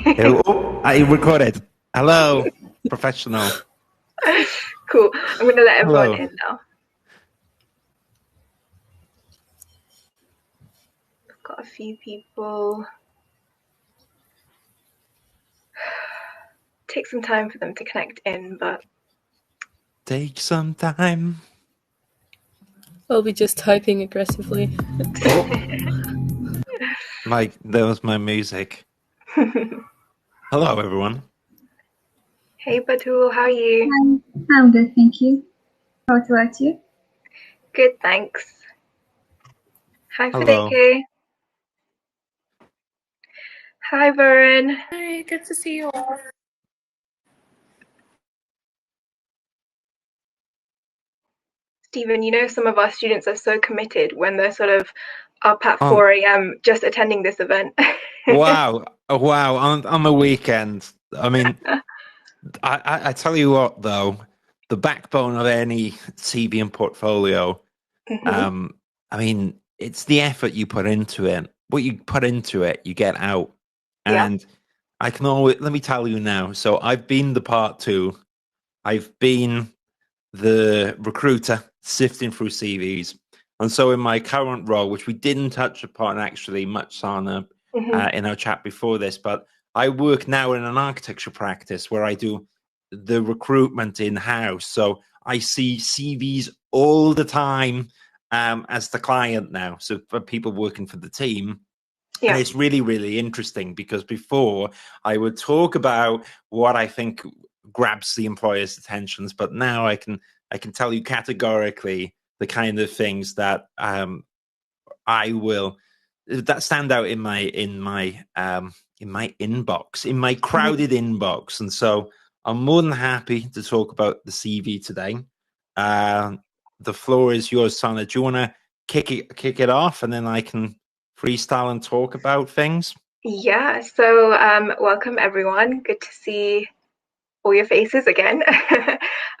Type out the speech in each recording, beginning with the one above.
Oh, I recorded. Hello, professional. Cool. I'm going to let everyone Hello. in now. I've got a few people. Take some time for them to connect in, but Take some time. I'll be just typing aggressively. That was my music. Hello, everyone. Hey, Batul, how are you? Hi, I'm good, thank you. How about you? Good, thanks. Hi, Hello. Fideke. Hi, Varun. Hi, good to see you all. Stephen, you know some of our students are so committed when they're sort of up at Oh. 4 a.m. just attending this event. Wow. Wow. On the weekend. I mean, I tell you what, though, the backbone of any CV and portfolio, I mean, it's the effort you put into it. What you put into it, you get out. Yeah. And I can always, let me tell you now. So I've been the part two. I've been the recruiter sifting through CVs. And so in my current role, which we didn't touch upon actually much, Sana, in our chat before this, but I work now in an architecture practice where I do the recruitment in-house. So I see CVs all the time as the client now. So for people working for the team. Yeah. And it's really, really interesting because before I would talk about what I think grabs the employer's attentions, but now I can tell you categorically the kind of things that I will that stand out in my inbox, in my crowded inbox. And so I'm more than happy to talk about the CV today. The floor is yours, Sana. Do you want to kick it off, and then I can freestyle and talk about things? Yeah. So welcome, everyone. Good to see all your faces again.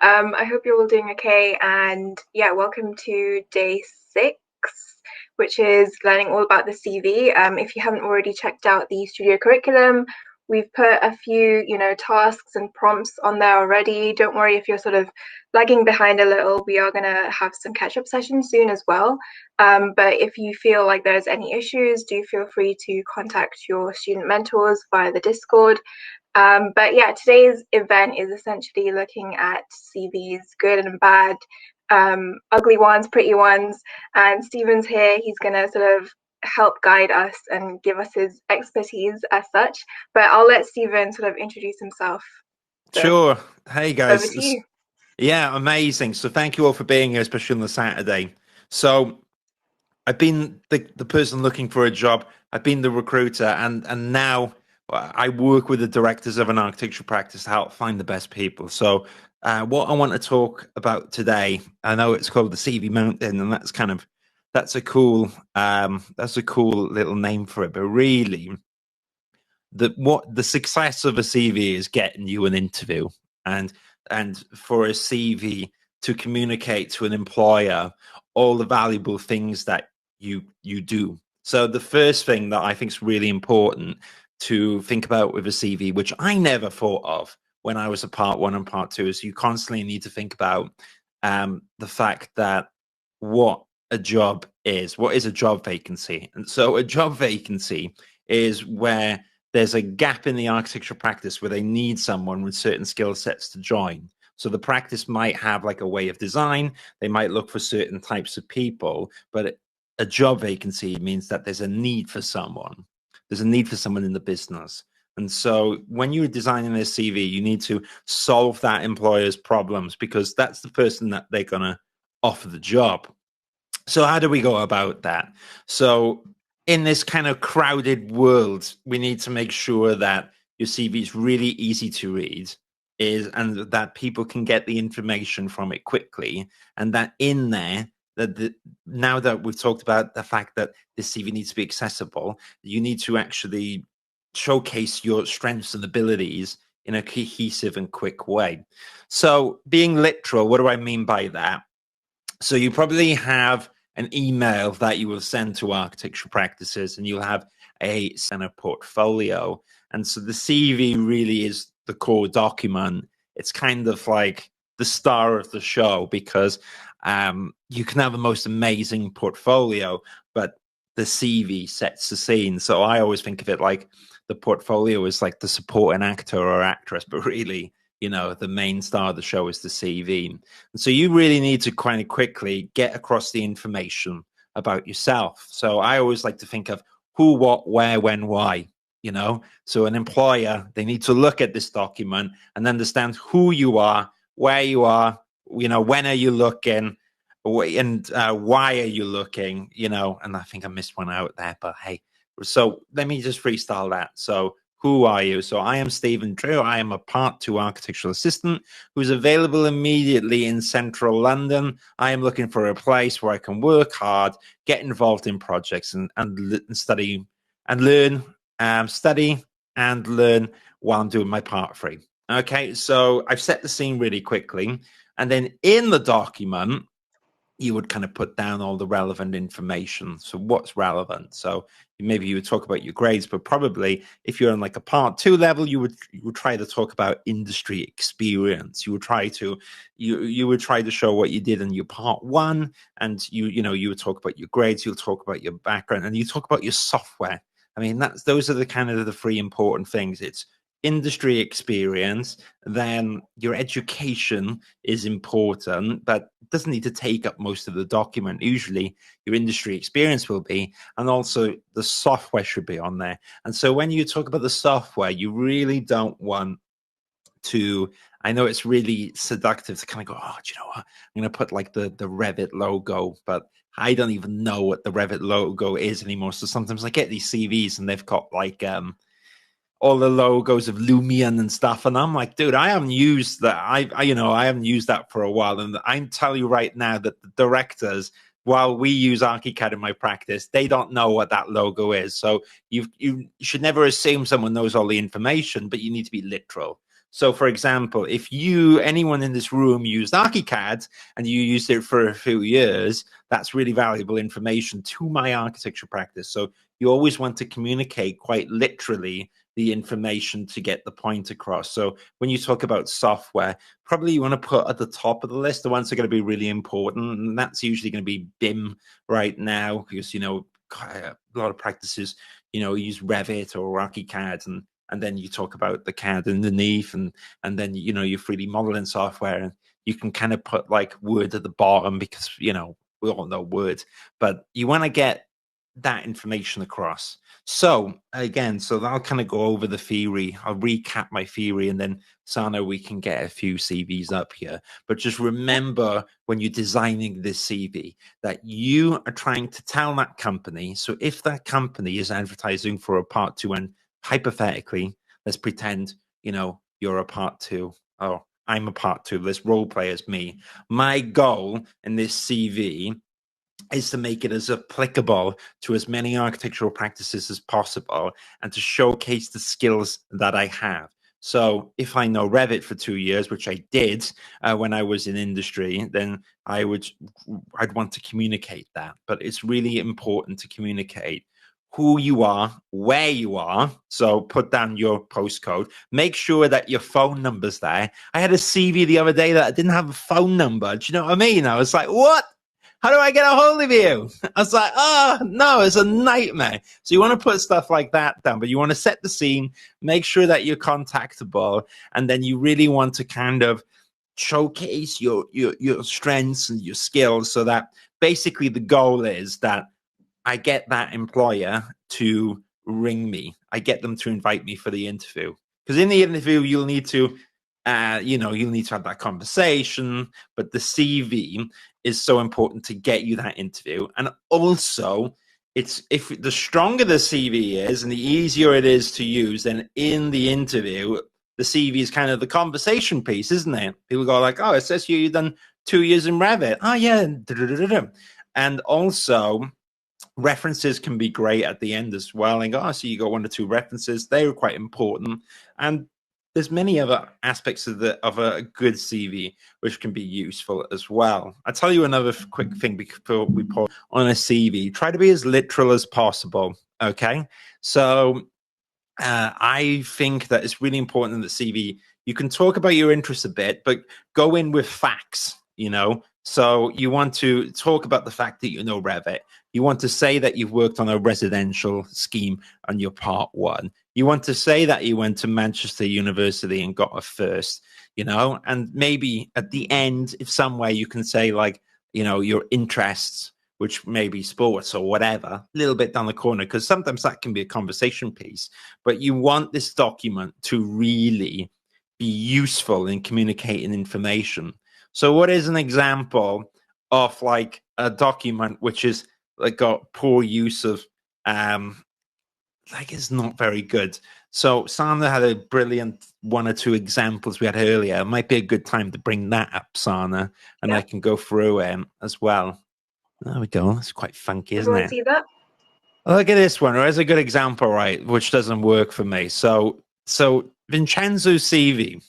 I hope you're all doing okay. And yeah, welcome to day 6, which is learning all about the CV. If you haven't already checked out the studio curriculum, we've put a few, tasks and prompts on there already. Don't worry if you're sort of lagging behind a little. We are going to have some catch-up sessions soon as well. But if you feel like there's any issues, do feel free to contact your student mentors via the Discord. But yeah, today's event is essentially looking at CVs, good and bad, ugly ones, pretty ones. And Stephen's here. He's going to sort of help guide us and give us his expertise as such. But I'll let Stephen sort of introduce himself. So, sure. Hey, guys. Over to you. Yeah, amazing. So thank you all for being here, especially on the Saturday. So I've been the person looking for a job. I've been the recruiter, and now I work with the directors of an architecture practice to help find the best people. So what I want to talk about today, I know it's called the CV Mountain, and that's a cool little name for it. But really, what the success of a CV is getting you an interview, and for a CV to communicate to an employer all the valuable things that you do. So the first thing that I think is really important to think about with a CV, which I never thought of when I was a part 1 and part 2, is you constantly need to think about the fact that what a job is. What is a job vacancy? And so a job vacancy is where there's a gap in the architecture practice where they need someone with certain skill sets to join. So the practice might have like a way of design. They might look for certain types of people, but a job vacancy means that there's a need for someone. There's a need for someone in the business. And so when you're designing their CV, you need to solve that employer's problems because that's the person that they're going to offer the job. So how do we go about that? So in this kind of crowded world, we need to make sure that your CV is really easy to read, and that people can get the information from it quickly, and that in there, now that we've talked about the fact that this CV needs to be accessible, you need to actually showcase your strengths and abilities in a cohesive and quick way. So being literal, what do I mean by that? So you probably have an email that you will send to architecture practices, and you'll have a portfolio. And so the CV really is the core document. It's kind of like the star of the show, because you can have the most amazing portfolio, but the CV sets the scene. So I always think of it like the portfolio is like the supporting actor or actress, but really, the main star of the show is the CV. And so you really need to kind of quickly get across the information about yourself. So I always like to think of who, what, where, when, why. So an employer, they need to look at this document and understand who you are, where you are, when are you looking, and why are you looking, and I think I missed one out there, but hey, so let me just freestyle that. So who are you? So I am Stephen Drew. I am a Part 2 architectural assistant who's available immediately in central London. I am looking for a place where I can work hard, get involved in projects, and study and learn, study and learn while I'm doing my Part 3. Okay, so I've set the scene really quickly. And then in the document, you would kind of put down all the relevant information. So what's relevant? So maybe you would talk about your grades, but probably if you're on like a Part 2 level, you would try to talk about industry experience. You would try to show what you did in your Part 1, and you would talk about your grades, you'll talk about your background, and you talk about your software. I mean, those are the kind of the three important things. It's industry experience, then your education is important, but it doesn't need to take up most of the document. Usually your industry experience will be, and also the software should be on there. And so when you talk about the software, you really don't want to, I know it's really seductive to kind of go, oh, do you know what? I'm going to put like the Revit logo, but I don't even know what the Revit logo is anymore. So sometimes I get these CVs and they've got like, all the logos of Lumion and stuff, and I'm like, dude, I haven't used that. I haven't used that for a while, and I'm telling you right now that the directors, while we use ArchiCAD in my practice, they don't know what that logo is. So you should never assume someone knows all the information, but you need to be literal. So, for example, if anyone in this room used ArchiCAD and you used it for a few years, that's really valuable information to my architecture practice. So you always want to communicate quite literally the information to get the point across. So when you talk about software, probably you want to put at the top of the list the ones that are going to be really important, and that's usually going to be BIM right now, because a lot of practices use Revit or ArchiCAD, and then you talk about the CAD underneath, and then your 3D modeling software, and you can kind of put like Word at the bottom, because we all know Word, but you want to get that information across. So again, I'll kind of go over the theory. I'll recap my theory, and then Sana, we can get a few CVs up here. But just remember, when you're designing this CV, that you are trying to tell that company. So if that company is advertising for a Part 2, and hypothetically, let's pretend you're a Part 2. Oh, I'm a Part 2. Let's role play as me. My goal in this CV is to make it as applicable to as many architectural practices as possible, and to showcase the skills that I have. So if I know Revit for 2 years, which I did when I was in industry, then I'd want to communicate that. But it's really important to communicate who you are, where you are. So put down your postcode. Make sure that your phone number's there. I had a CV the other day that didn't have a phone number. Do you know what I mean? I was like, what? How do I get a hold of you? I was like, oh, no, it's a nightmare. So you want to put stuff like that down, but you want to set the scene, make sure that you're contactable, and then you really want to kind of showcase your strengths and your skills, so that basically the goal is that I get that employer to ring me. I get them to invite me for the interview. Because in the interview, you'll need to you'll need to have that conversation, but the CV is so important to get you that interview. And also, if the stronger the CV is and the easier it is to use, then in the interview, the CV is kind of the conversation piece, isn't it? People go like, oh, it says you've done 2 years in Revit. Oh, yeah. And also, references can be great at the end as well. And so you got 1 or 2 references. They were quite important. And there's many other aspects of a good CV which can be useful as well. I'll tell you another quick thing before we put on a CV. Try to be as literal as possible. Okay, so I think that it's really important in the CV. You can talk about your interests a bit, but go in with facts, you know. So you want to talk about the fact that you know Revit. You want to say that you've worked on a residential scheme on your part one. You want to say that you went to Manchester University and got a first, you know, and maybe at the end, if some way you can say like, you know, your interests, which may be sports or whatever, a little bit down the corner, because sometimes that can be a conversation piece. But you want this document to really be useful in communicating information. So what is an example of like a document which is like got poor use of like it's not very good? So Sana had a brilliant one or two examples we had earlier. It might be a good time to bring that up, Sana, and I can go through as well. There we go. It's quite funky, isn't Everyone it? see that? Look at this one. There's a good example, right? Which doesn't work for me. So Vincenzo's CV,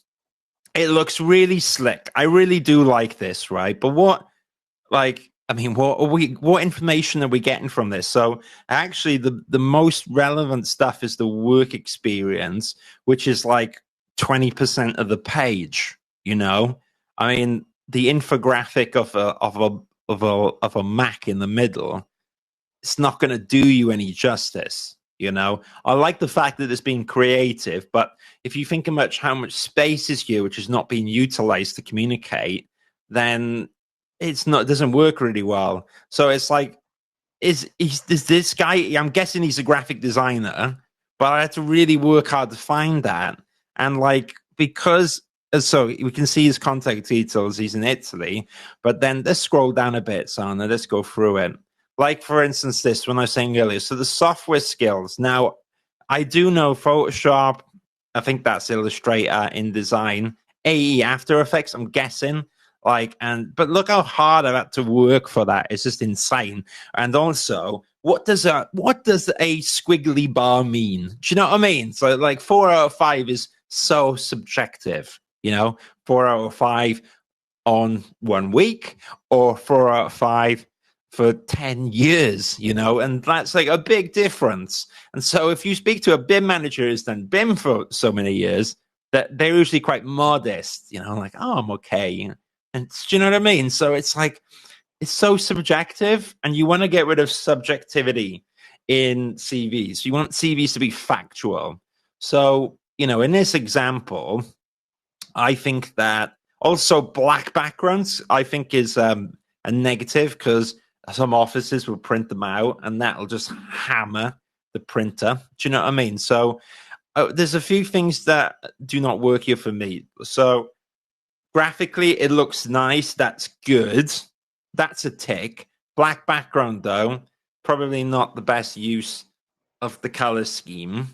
it looks really slick. I really do like this, right? But what information are we getting from this? So actually the most relevant stuff is the work experience, which is like 20% of the page, you know? I mean, the infographic of a Mac in the middle, it's not going to do you any justice. You know, I like the fact that it's being creative, but if you think about how much space is here, which is not being utilized to communicate, then it doesn't work really well. So it's like, is this guy? I'm guessing he's a graphic designer, but I had to really work hard to find that. And like, because so we can see his contact details, he's in Italy, but then let's scroll down a bit, Sana. Let's go through it. Like, for instance, this one I was saying earlier. So the software skills. Now, I do know Photoshop. I think that's Illustrator, InDesign, AE, After Effects, I'm guessing. But look how hard I've had to work for that. It's just insane. And also, what does a squiggly bar mean? Do you know what I mean? So like 4 out of 5 is so subjective, you know, 4 out of 5 on 1 week or 4 out of 5 for 10 years, you know, and that's like a big difference. And so if you speak to a BIM manager who's done BIM for so many years, that they're usually quite modest, you know, like, oh, I'm okay. And do you know what I mean? So it's like, it's so subjective, and you want to get rid of subjectivity in CVs. You want CVs to be factual. So, you know, in this example, I think that also black backgrounds, I think is a negative, because some offices will print them out and that'll just hammer the printer. Do you know what I mean? So there's a few things that do not work here for me. So graphically, it looks nice. That's good. That's a tick. Black background, though, probably not the best use of the color scheme.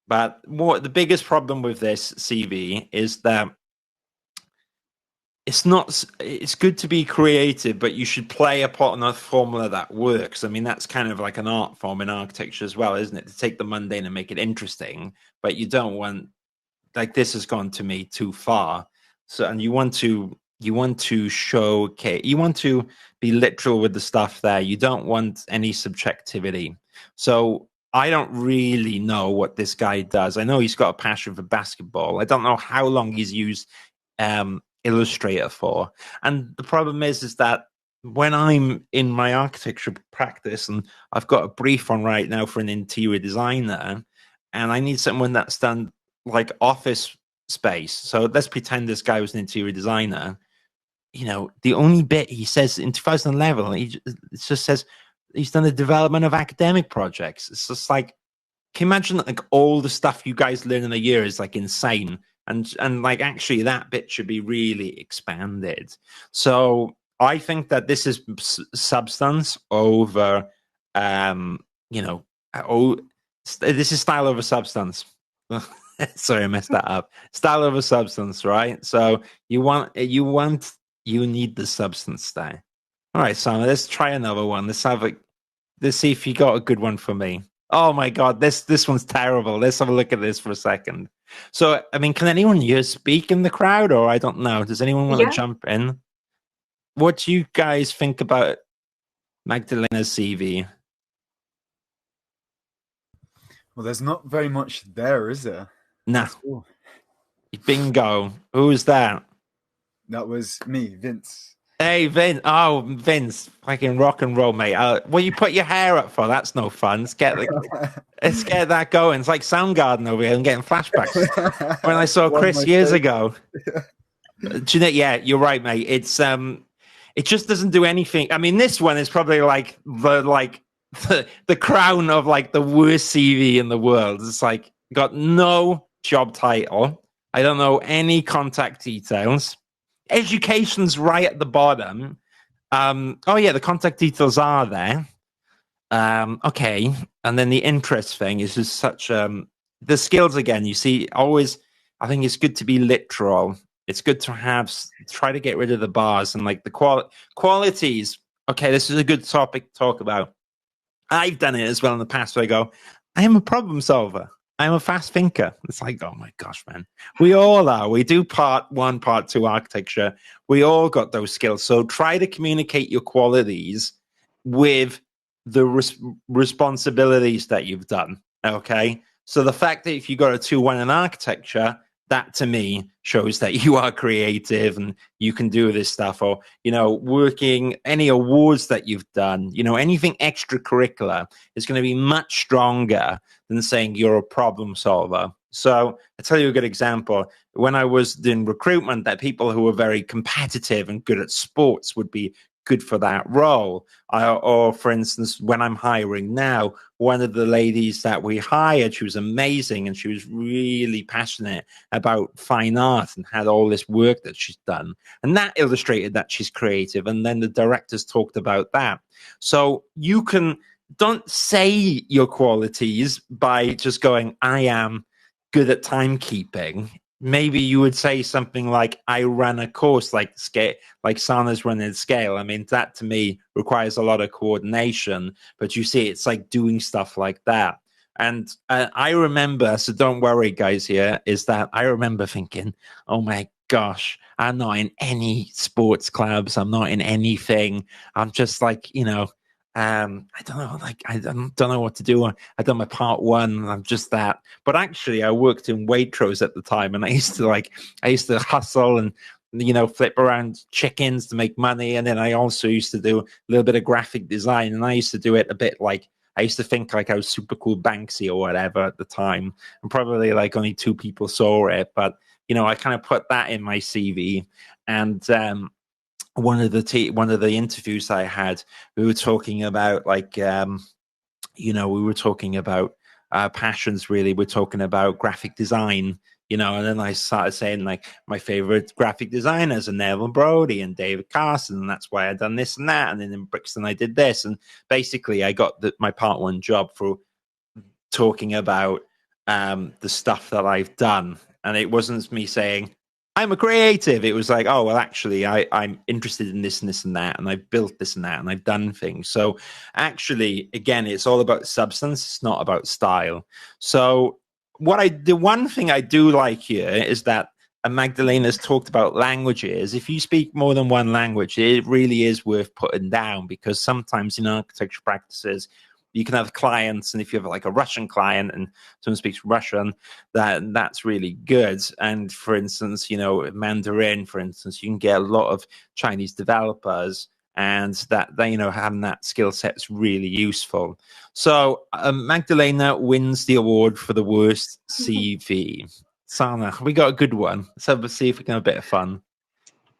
But the biggest problem with this CV is that it's good to be creative, but you should play upon a formula that works. I mean, that's kind of like an art form in architecture as well, isn't it? To take the mundane and make it interesting, but you don't want, like, this has gone to me too far. So, and you want to showcase, you want to be literal with the stuff there. You don't want any subjectivity. So I don't really know what this guy does. I know he's got a passion for basketball. I don't know how long he's used Illustrator for. And the problem is that when I'm in my architecture practice, and I've got a brief on right now for an interior designer, and I need someone that's done like office space. So let's pretend this guy was an interior designer. You know, the only bit he says in 2011, it just says he's done the development of academic projects. It's just like, can you imagine like all the stuff you guys learn in a year is like insane? And like, actually that bit should be really expanded. So I think that this is substance over, you know, this is style over substance. Sorry, I messed that up. Style over substance, right? So you need the substance there. All right, Simon, let's try another one. Let's see if you got a good one for me. Oh my God, this one's terrible. Let's have a look at this for a second. So, I mean, can anyone here speak in the crowd, or I don't know? Does anyone want to jump in? What do you guys think about Magdalena's CV? Well, there's not very much there, is there? Nah. At all. Bingo. Who's that? That was me, Vince. Hey, Vince. Oh, Vince. Fucking rock and roll, mate. What you put your hair up for? That's no fun. Let's get that going. It's like Soundgarden over here and getting flashbacks. When I saw Chris years ago. Do you know, yeah, you're right, mate. It's it just doesn't do anything. I mean, this one is probably like the crown of like the worst CV in the world. It's like got no job title. I don't know any contact details. Education's right at the bottom. Oh yeah, the contact details are there. Okay, and then the interest thing is just such the skills again. You see, always I think it's good to be literal. It's good to try to get rid of the bars and like the qualities. Okay, this is a good topic to talk about. I've done it as well in the past where I go, I am a problem solver. I'm a fast thinker. It's like, oh my gosh, man. We all are. We do part 1, part 2 architecture. We all got those skills. So try to communicate your qualities with the responsibilities that you've done. Okay. So the fact that if you got a 2-1 in architecture, that to me shows that you are creative and you can do this stuff, or, you know, working any awards that you've done, you know, anything extracurricular is going to be much stronger than saying you're a problem solver. So I'll tell you a good example. When I was doing recruitment, that people who were very competitive and good at sports would be good for that role. Or for instance, when I'm hiring now, one of the ladies that we hired, she was amazing and she was really passionate about fine art and had all this work that she's done. And that illustrated that she's creative. And then the directors talked about that. So you don't say your qualities by just going, I am good at timekeeping. Maybe you would say something like, I ran a course like Sana's running scale. I mean, that to me requires a lot of coordination, but you see, it's like doing stuff like that. And I remember, so don't worry, guys, here, is that I remember thinking, oh my gosh, I'm not in any sports clubs. I'm not in anything. I'm just like, you know, I don't know, like I don't know what to do. I done my part 1. I'm just that. But actually, I worked in Waitrose at the time, and I used to hustle and, you know, flip around chickens to make money. And then I also used to do a little bit of graphic design, and I used to do it a bit like I used to think like I was super cool Banksy or whatever at the time, and probably like only 2 people saw it. But you know, I kind of put that in my CV, and one of the interviews I had, we were talking about like, you know, we were talking about passions. Really, we're talking about graphic design, you know. And then I started saying like my favorite graphic designers are Neville Brody and David Carson, and that's why I done this and that. And then in Brixton I did this, and basically I got my part 1 job for talking about the stuff that I've done. And it wasn't me saying, I'm a creative. It was like, oh, well, actually, I'm interested in this and this and that, and I've built this and that, and I've done things. So actually, again, it's all about substance. It's not about style. So the one thing I do like here is that Magdalena's talked about languages. If you speak more than one language, it really is worth putting down, because sometimes in architecture practices, you can have clients, and if you have like a Russian client and someone speaks Russian, that's really good. And for instance, you know, Mandarin, for instance, you can get a lot of Chinese developers, and that they, you know, having that skill set is really useful. So Magdalena wins the award for the worst CV. Sana, we got a good one. So see if we can have a bit of fun.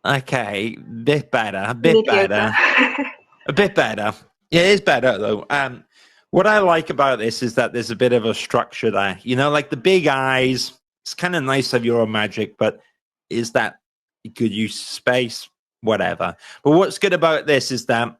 Okay, bit better, a bit better. Yeah, it is better though. What I like about this is that there's a bit of a structure there. You know, like the big eyes, it's kind of nice to have your own magic, but is that good use of space? Whatever. But what's good about this is that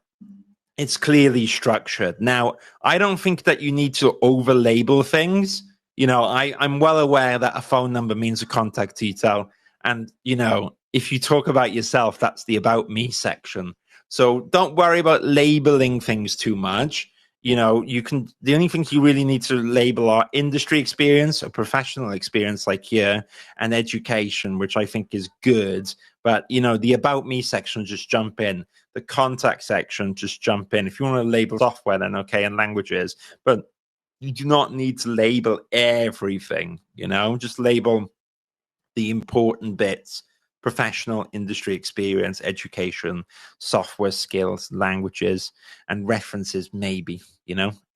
it's clearly structured. Now, I don't think that you need to over-label things. You know, I'm well aware that a phone number means a contact detail. And, you know, if you talk about yourself, that's the about me section. So don't worry about labeling things too much. You know, the only things you really need to label are industry experience or professional experience, like here, and education, which I think is good. But, you know, the about me section, just jump in. The contact section, just jump in. If you want to label software, then okay, and languages. But you do not need to label everything, just label the important bits: professional, industry experience, education, software skills, languages, and references, maybe,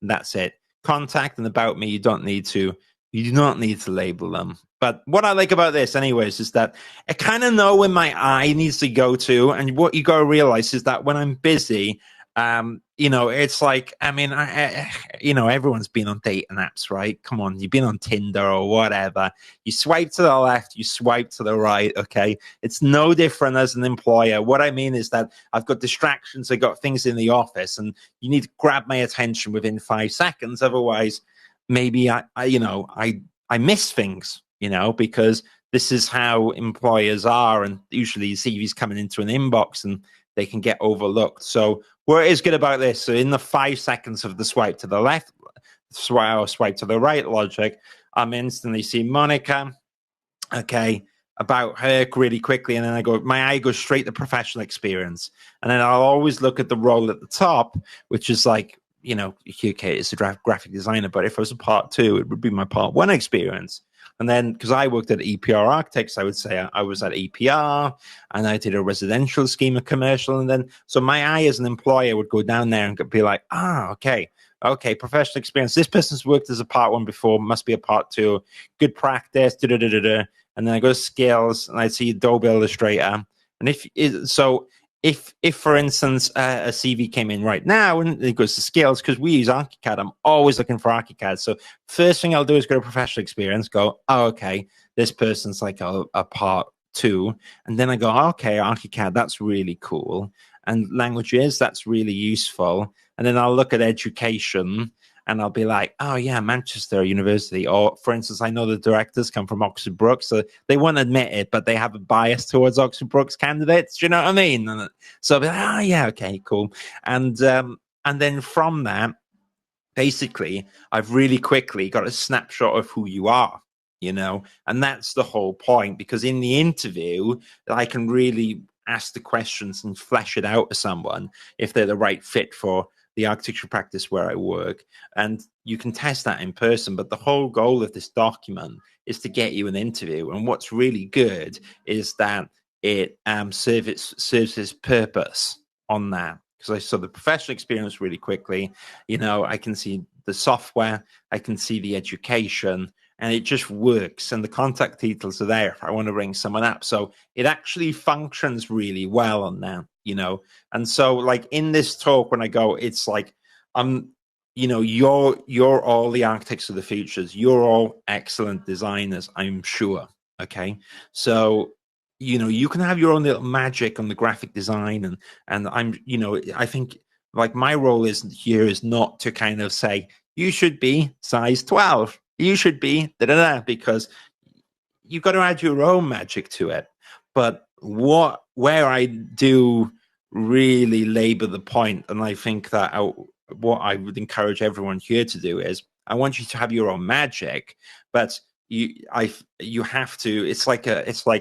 that's it. Contact and about me, you do not need to label them. But what I like about this anyways is that I kind of know when my eye needs to go to, and what you got to realize is that when I'm busy, it's like, everyone's been on dating apps, right? Come on, you've been on Tinder or whatever. You swipe to the left, you swipe to the right, okay? It's no different as an employer. What I mean is that I've got distractions, I've got things in the office, and you need to grab my attention within 5 seconds. Otherwise, maybe I miss things, because this is how employers are, and usually CVs coming into an inbox and they can get overlooked. So what is good about this? So in the 5 seconds of the swipe to the left, swipe to the right logic, I'm instantly seeing Monica, okay, about her really quickly, and then my eye goes straight to professional experience, and then I'll always look at the role at the top, which is like, okay, it's a graphic designer, but if I was a part 2, it would be my part 1 experience. And then, because I worked at EPR Architects, I would say I was at EPR, and I did a residential scheme, a commercial, and then, so my eye as an employer would go down there and be like, okay, professional experience. This person's worked as a part 1 before, must be a part 2. Good practice, da-da-da-da-da. And then I go to skills, and I see Adobe Illustrator. And if for instance a CV came in right now and it goes to skills, because we use ArchiCAD, I'm always looking for ArchiCAD. So first thing I'll do is go to professional experience, go, okay, this person's like a part 2, and then I go, okay, ArchiCAD, that's really cool, and languages, that's really useful, and then I'll look at education. And I'll be like, oh, yeah, Manchester University. Or, for instance, I know the directors come from Oxford Brookes, so they won't admit it, but they have a bias towards Oxford Brookes candidates. Do you know what I mean? And so I'll be like, oh, yeah, okay, cool. And then from that, basically, I've really quickly got a snapshot of who you are, and that's the whole point, because in the interview, I can really ask the questions and flesh it out to someone if they're the right fit for the architecture practice where I work. And you can test that in person, but the whole goal of this document is to get you an interview. And what's really good is that it serves its purpose on that, because I saw the professional experience really quickly. I can see the software, I can see the education, and it just works. And the contact details are there if I want to ring someone up. So it actually functions really well on that, And so, like, in this talk, when I go, it's like, you're all the architects of the futures. You're all excellent designers, I'm sure. Okay. So, you can have your own little magic on the graphic design. And I'm, I think, like, my role is not to kind of say, you should be size 12. You should be da-da-da, because you've got to add your own magic to it. But where I do really labor the point, and I think that what I would encourage everyone here to do is, I want you to have your own magic, but you have to. It's like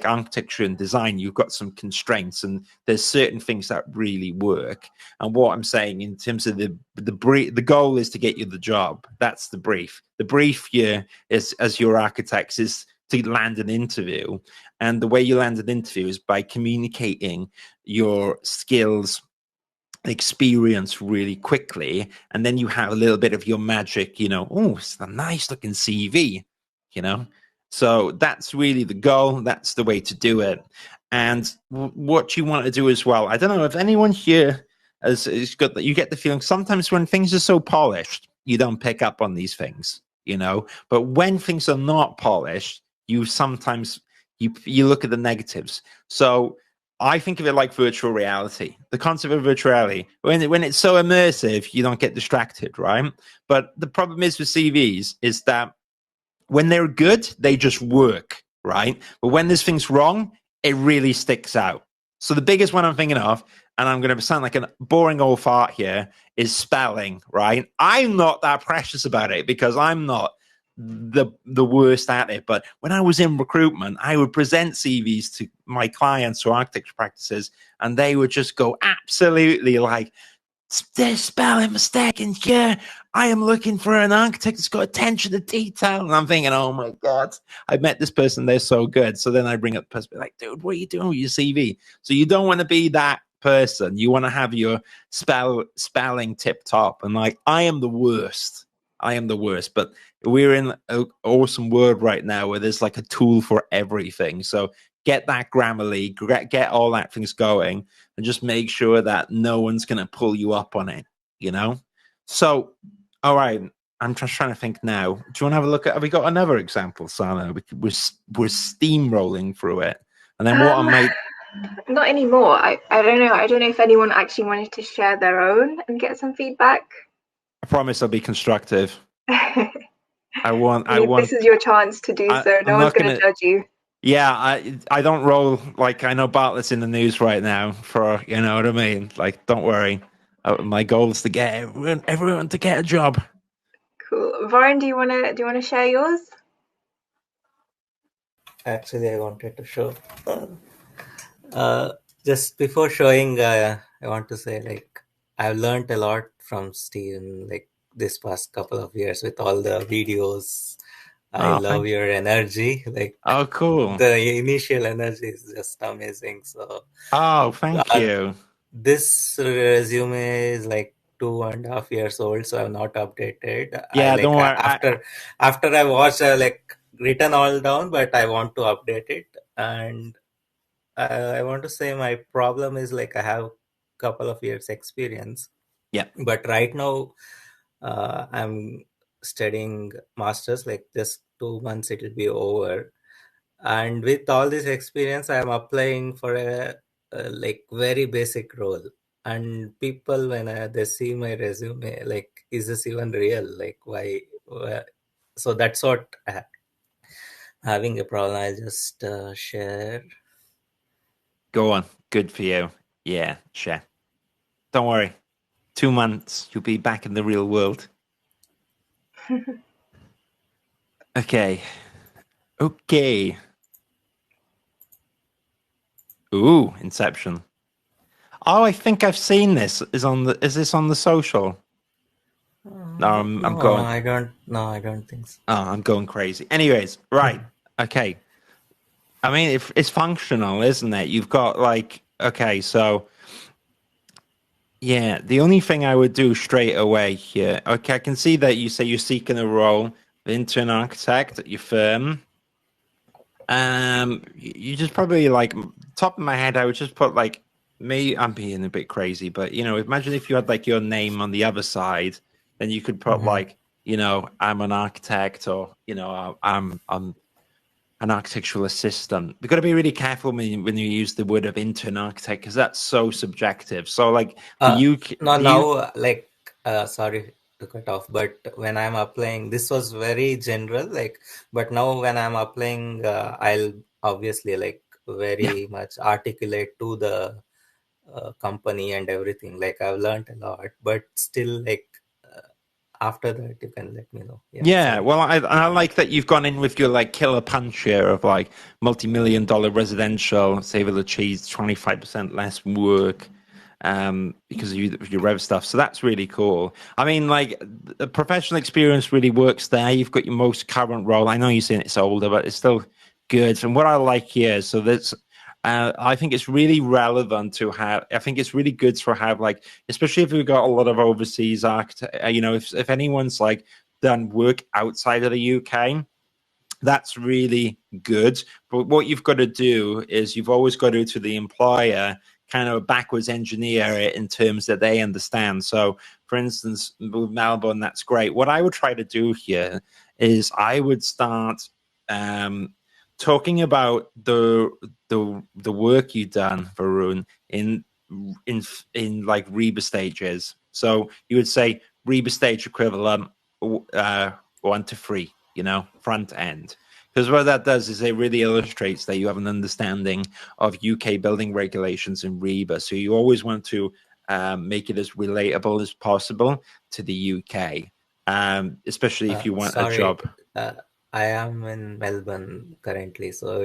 architecture and design. You've got some constraints, and there's certain things that really work. And what I'm saying in terms of the goal is to get you the job. That's the brief. The brief here is, as your architects, is to land an interview. And the way you land an interview is by communicating your skills, experience really quickly, and then you have a little bit of your magic. It's a nice looking CV. So that's really the goal. That's the way to do it. And what you want to do as well, I don't know if anyone here has got that. You get the feeling sometimes when things are so polished, you don't pick up on these things, but when things are not polished, you sometimes you look at the negatives. So I think of it like virtual reality. The concept of virtual reality, when it's so immersive, you don't get distracted, right? But the problem is with CVs is that when they're good, they just work, right? But when there's things wrong, it really sticks out. So the biggest one I'm thinking of, and I'm going to sound like a boring old fart here, is spelling, right? I'm not that precious about it because I'm not the worst at it. But when I was in recruitment, I would present CVs to my clients or architecture practices, and they would just go absolutely like, there's spelling mistake in here. I am looking for an architect that's got attention to detail. And I'm thinking, oh my God, I met this person. They're so good. So then I bring up the person, like, dude, what are you doing with your CV? So you don't want to be that person. You want to have your spelling tip top. And like, I am the worst. But we're in an awesome world right now where there's like a tool for everything. So get that Grammarly, get all that things going, and just make sure that no one's going to pull you up on it, you know? So, all right, I'm just trying to think now. Do you want to have a look at, have we got another example, Sana? We're steamrolling through it. And then what I might... Not anymore. I don't know. I don't know if anyone actually wanted to share their own and get some feedback. I promise I'll be constructive. I want. This is your chance to do so. No one's going to judge you. Yeah, I don't roll like, I know Bartlett's in the news right now for, you know what I mean? Like, don't worry. My goal is to get everyone to get a job. Cool. Varun, do you wanna share yours? Actually, I wanted to show. Just before showing, I want to say, like, I've learned a lot from Steven, like, this past couple of years with all the videos. I love your energy. Like, oh, cool. The initial energy is just amazing. So, thank you. This resume is like 2.5 years old, so I've not updated. Yeah, don't worry. After I watched, I like written all down, but I want to update it. And I want to say my problem is, like, I have a couple of years experience. Yeah. But right now, I'm studying masters, like just 2 months it will be over. And with all this experience, I'm applying for a like very basic role. And people, when they see my resume, like, is this even real? Like, why? So that's what having a problem. I just share. Go on. Good for you. Yeah, share. Don't worry. 2 months, you'll be back in the real world. Okay. Ooh, Inception. Oh, I think I've seen this. Is this on the social? No, I'm going. I don't think so. Oh, I'm going crazy. Anyways, right. Okay. I mean, it's functional, isn't it? You've got like, okay, so yeah, the only thing I would do straight away here. Okay, I can see that you say you're seeking a role of intern architect at your firm. You just probably, like, top of my head, I would just put like, I'm being a bit crazy, but you know, imagine if you had like your name on the other side, then you could put like, you know, I'm an architect, or you know, I'm an architectural assistant. We've got to be really careful when you use the word of intern architect, because that's so subjective. So like sorry to cut off, but when I'm applying, this was very general, like, but now when I'm applying, I'll obviously like very much articulate to the company and everything. Like, I've learned a lot, but still, like, after that you can let me know. Yeah, well, I like that you've gone in with your like killer punch here of like multi-million-dollar residential, say will achieve 25% less work because of your rev stuff. So that's really cool. I mean, like, the professional experience really works there. You've got your most current role. I know you're saying it's older, but it's still good. And what I like here, so that's I think it's really relevant to have. I think it's really good to have, like, especially if we've got a lot of overseas you know, if anyone's like done work outside of the UK, that's really good. But what you've got to do is you've always got to the employer kind of backwards engineer it in terms that they understand. So, for instance, with Melbourne, that's great. What I would try to do here is I would start talking about the work you've done, Varun, in like Reba stages. So you would say Reba stage equivalent 1 to 3, you know, front end. Because what that does is it really illustrates that you have an understanding of UK building regulations in Reba. So you always want to make it as relatable as possible to the UK, especially if you want a job. I am in Melbourne currently, so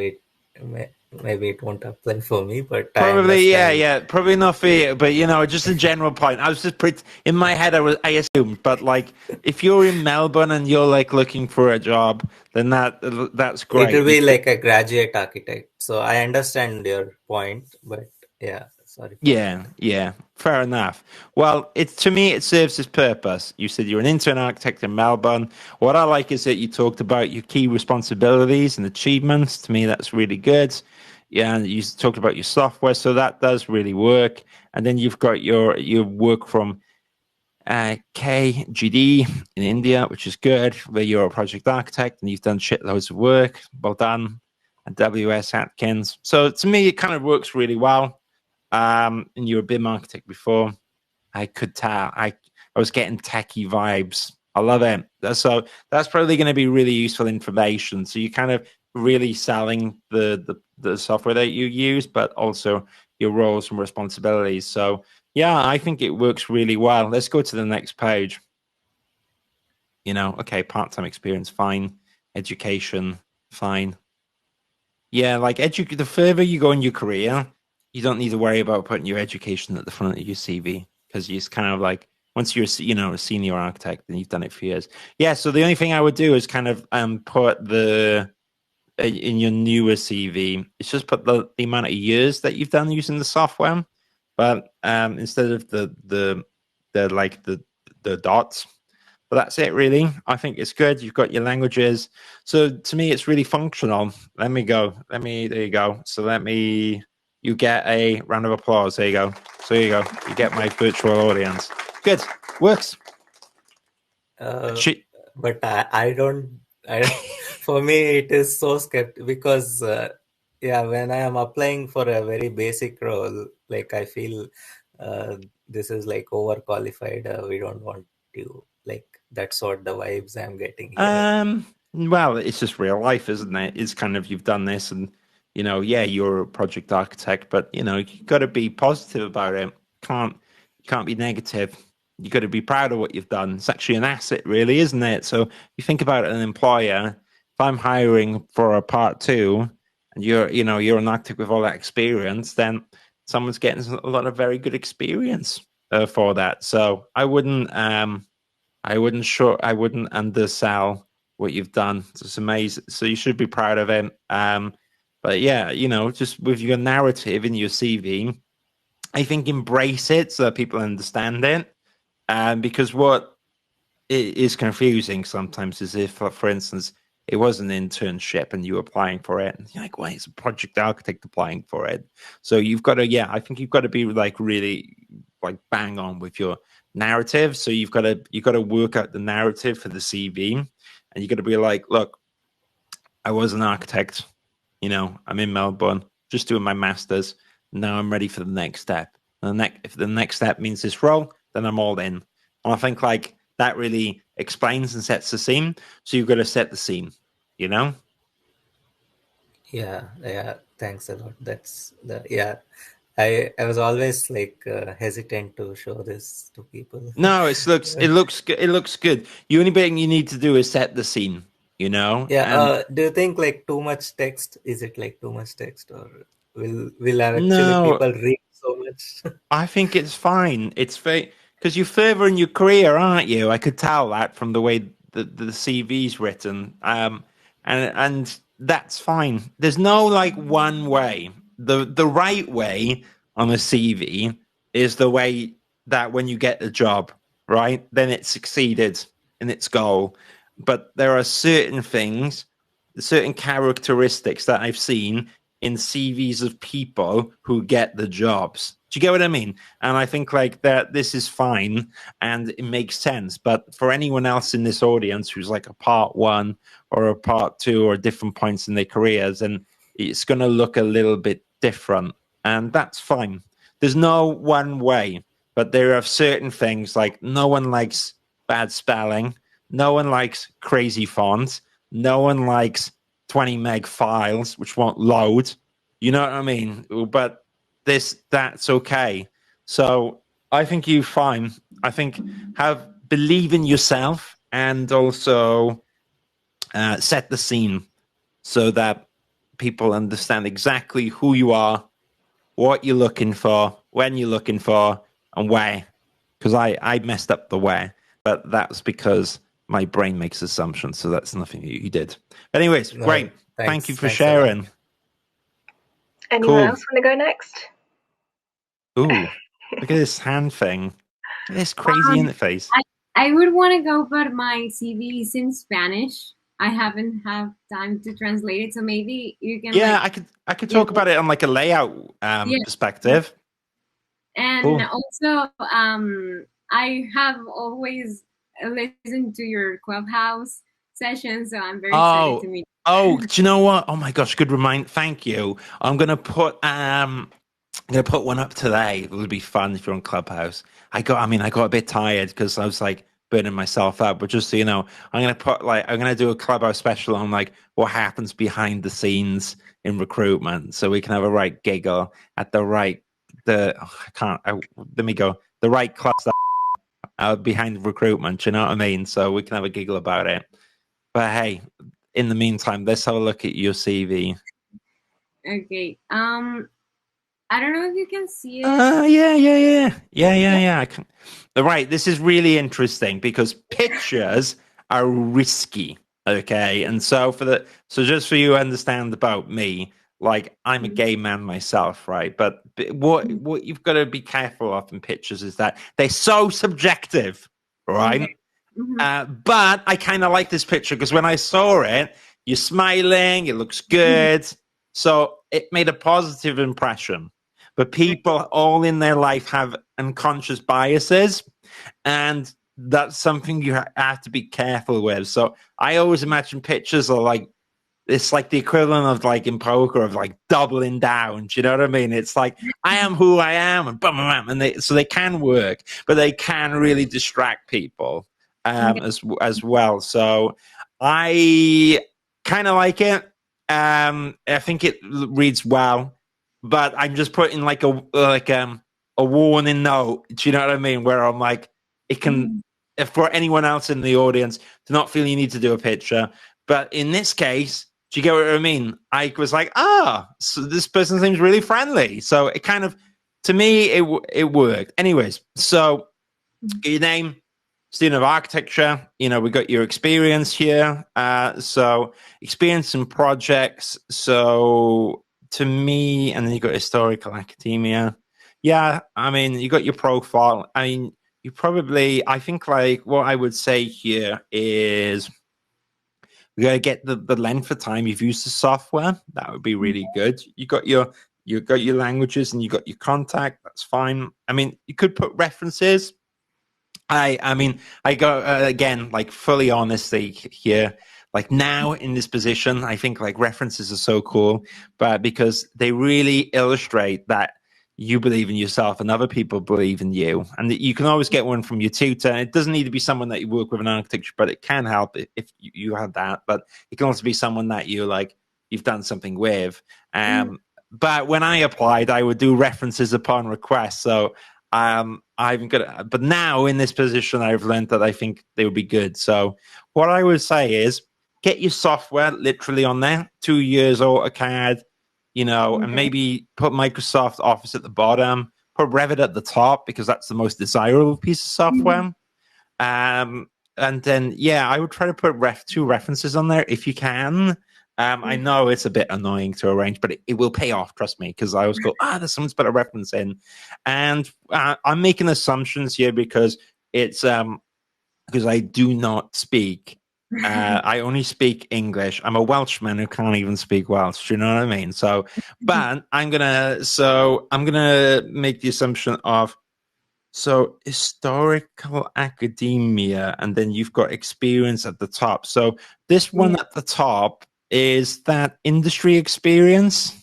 maybe it won't apply for me, but I Probably, understand. probably not for you, but just a general point. I was just in my head. I assumed, but like, if you're in Melbourne and you're like looking for a job, then that's It great. will be like a graduate architect. So I understand your point, but yeah, sorry for that. Yeah, fair enough. Well, to me, it serves its purpose. You said you're an intern architect in Melbourne. What I like is that you talked about your key responsibilities and achievements. To me, that's really good. Yeah, and you talked about your software, so that does really work. And then you've got your work from KGD in India, which is good, where you're a project architect and you've done shitloads of work. Well done. And WS Atkins. So to me, it kind of works really well. And you were a BIM architect before. I could tell. I was getting techie vibes. I love it. So that's probably going to be really useful information. So you're kind of really selling the software that you use, but also your roles and responsibilities. So yeah, I think it works really well. Let's go to the next page. Okay, part-time experience, fine. Education, fine. Yeah, like the further you go in your career, you don't need to worry about putting your education at the front of your CV because it's kind of like once you're a senior architect and you've done it for years. Yeah, so the only thing I would do is kind of put in your newer CV, it's just put the amount of years that you've done using the software, but instead of the dots. But that's it, really. I think it's good. You've got your languages. So to me, it's really functional. There you go. So you get a round of applause. There you go. So there you go. You get my virtual audience. Good. Works. But I don't, for me, it is so skeptical because, when I am applying for a very basic role, like I feel this is like overqualified. We don't want you. Like that's what the vibes I'm getting here. Well, it's just real life, isn't it? It's kind of you've done this, and you're a project architect, but you've got to be positive about it. You can't be negative. You got to be proud of what you've done. It's actually an asset, really, isn't it? So you think about an employer. If I'm hiring for a part two, and you're an architect with all that experience, then someone's getting a lot of very good experience for that. So I wouldn't undersell what you've done. It's amazing. So you should be proud of it. But yeah, just with your narrative in your CV, I think embrace it so that people understand it. Because what is confusing sometimes is if, for instance, it was an internship and you were applying for it, and you're like, "Why is a project architect applying for it?" So you've got to, I think you've got to be like really like bang on with your narrative. So you've got to work out the narrative for the CV, and you got to be like, "Look, I was an architect. I'm in Melbourne, just doing my masters. Now I'm ready for the next step. If the next step means this role, then I'm all in." And I think like that really explains and sets the scene. So you've got to set the scene, Yeah, thanks a lot. I was always like hesitant to show this to people. No, it looks good. The only thing you need to do is set the scene, Yeah. Do you think like too much text? Is it like too much text, or will actually No, people read so much? I think it's fine. It's because you're further in your career, aren't you? I could tell that from the way the CV's written. And that's fine. There's no like one way. The right way on a CV is the way that when you get the job, right? Then it succeeded in its goal. But there are certain things, certain characteristics that I've seen in CVs of people who get the jobs. Do you get what I mean? And I think like that this is fine and it makes sense. But for anyone else in this audience who's like a part one or a part two or different points in their careers, and it's going to look a little bit different. And that's fine. There's no one way, but there are certain things like no one likes bad spelling. No one likes crazy fonts. No one likes 20 meg files, which won't load. You know what I mean? But that's okay. So I think you're fine. I think believe in yourself and also set the scene so that people understand exactly who you are, what you're looking for, when you're looking for, and where. Because I messed up the where, but that's because my brain makes assumptions. So that's nothing you did. But anyways, No, great. Thank you thanks. for Thanks a lot. sharing. Anyone Cool. else want to go next? Ooh, look at this hand thing. Look at this crazy interface. I would want to go, but my CV is in Spanish. I haven't had time to translate it, so maybe you can. Yeah, like, I could talk about it on like a layout perspective. And Cool. also, I have always listened to your Clubhouse sessions, so I'm very excited to meet. Oh, do you know what? Oh my gosh, good remind. Thank you. I'm gonna put one up today. It would be fun if you're on Clubhouse. I got a bit tired because I was like burning myself up. But just so you know, I'm gonna do a Clubhouse special on like what happens behind the scenes in recruitment, so we can have a right giggle at the right the right cluster behind recruitment. You know what I mean? So we can have a giggle about it. But hey, in the meantime, let's have a look at your CV. Okay. I don't know if you can see it. Yeah. I can. Right, this is really interesting because pictures are risky. Okay, and so just for you to understand about me, like I'm a gay man myself, right? But what you've got to be careful of in pictures is that they're so subjective, right? Okay. Mm-hmm. But I kind of like this picture because when I saw it, you're smiling, it looks good, so it made a positive impression. But people all in their life have unconscious biases, and that's something you have to be careful with. So I always imagine pictures are like, it's like the equivalent of like in poker of like doubling down. Do you know what I mean? It's like I am who I am, and bum, bum, bum, and so they can work, but they can really distract people as well. So I kind of like it. I think it reads well, but I'm just putting like a warning note. Do you know what I mean? Where I'm like, it can, if for anyone else in the audience, to not feel you need to do a picture. But in this case, do you get what I mean? I was like, so this person seems really friendly. So it kind of, to me, it worked. Anyways, so your name, student of architecture. You know, we got your experience here. So experience in projects. So to me, and then you got historical academia. Yeah, I mean, you got your profile. I mean, you probably, I think like what I would say here is we got to get the length of time you've used the software. That would be really good. You got your languages and you got your contact. That's fine. I mean, you could put references. I mean, I go again, like fully honesty here. Like now in this position, I think like references are so cool, but because they really illustrate that you believe in yourself and other people believe in you, and that you can always get one from your tutor. It doesn't need to be someone that you work with in architecture, but it can help if you have that. But it can also be someone that you've done something with. But when I applied, I would do references upon request. So but now in this position, I've learned that I think they would be good. So what I would say is get your software literally on there, 2 years AutoCAD, and maybe put Microsoft Office at the bottom, put Revit at the top because that's the most desirable piece of software. And then, I would try to put 2 references on there if you can. I know it's a bit annoying to arrange, but it will pay off, trust me, because I always go, there's someone's put a reference in. And I'm making assumptions here because it's because I do not speak. I only speak English. I'm a Welshman who can't even speak Welsh. Do you know what I mean? So, but I'm gonna make the assumption of historical academia, and then you've got experience at the top. So this one at the top, is that industry experience?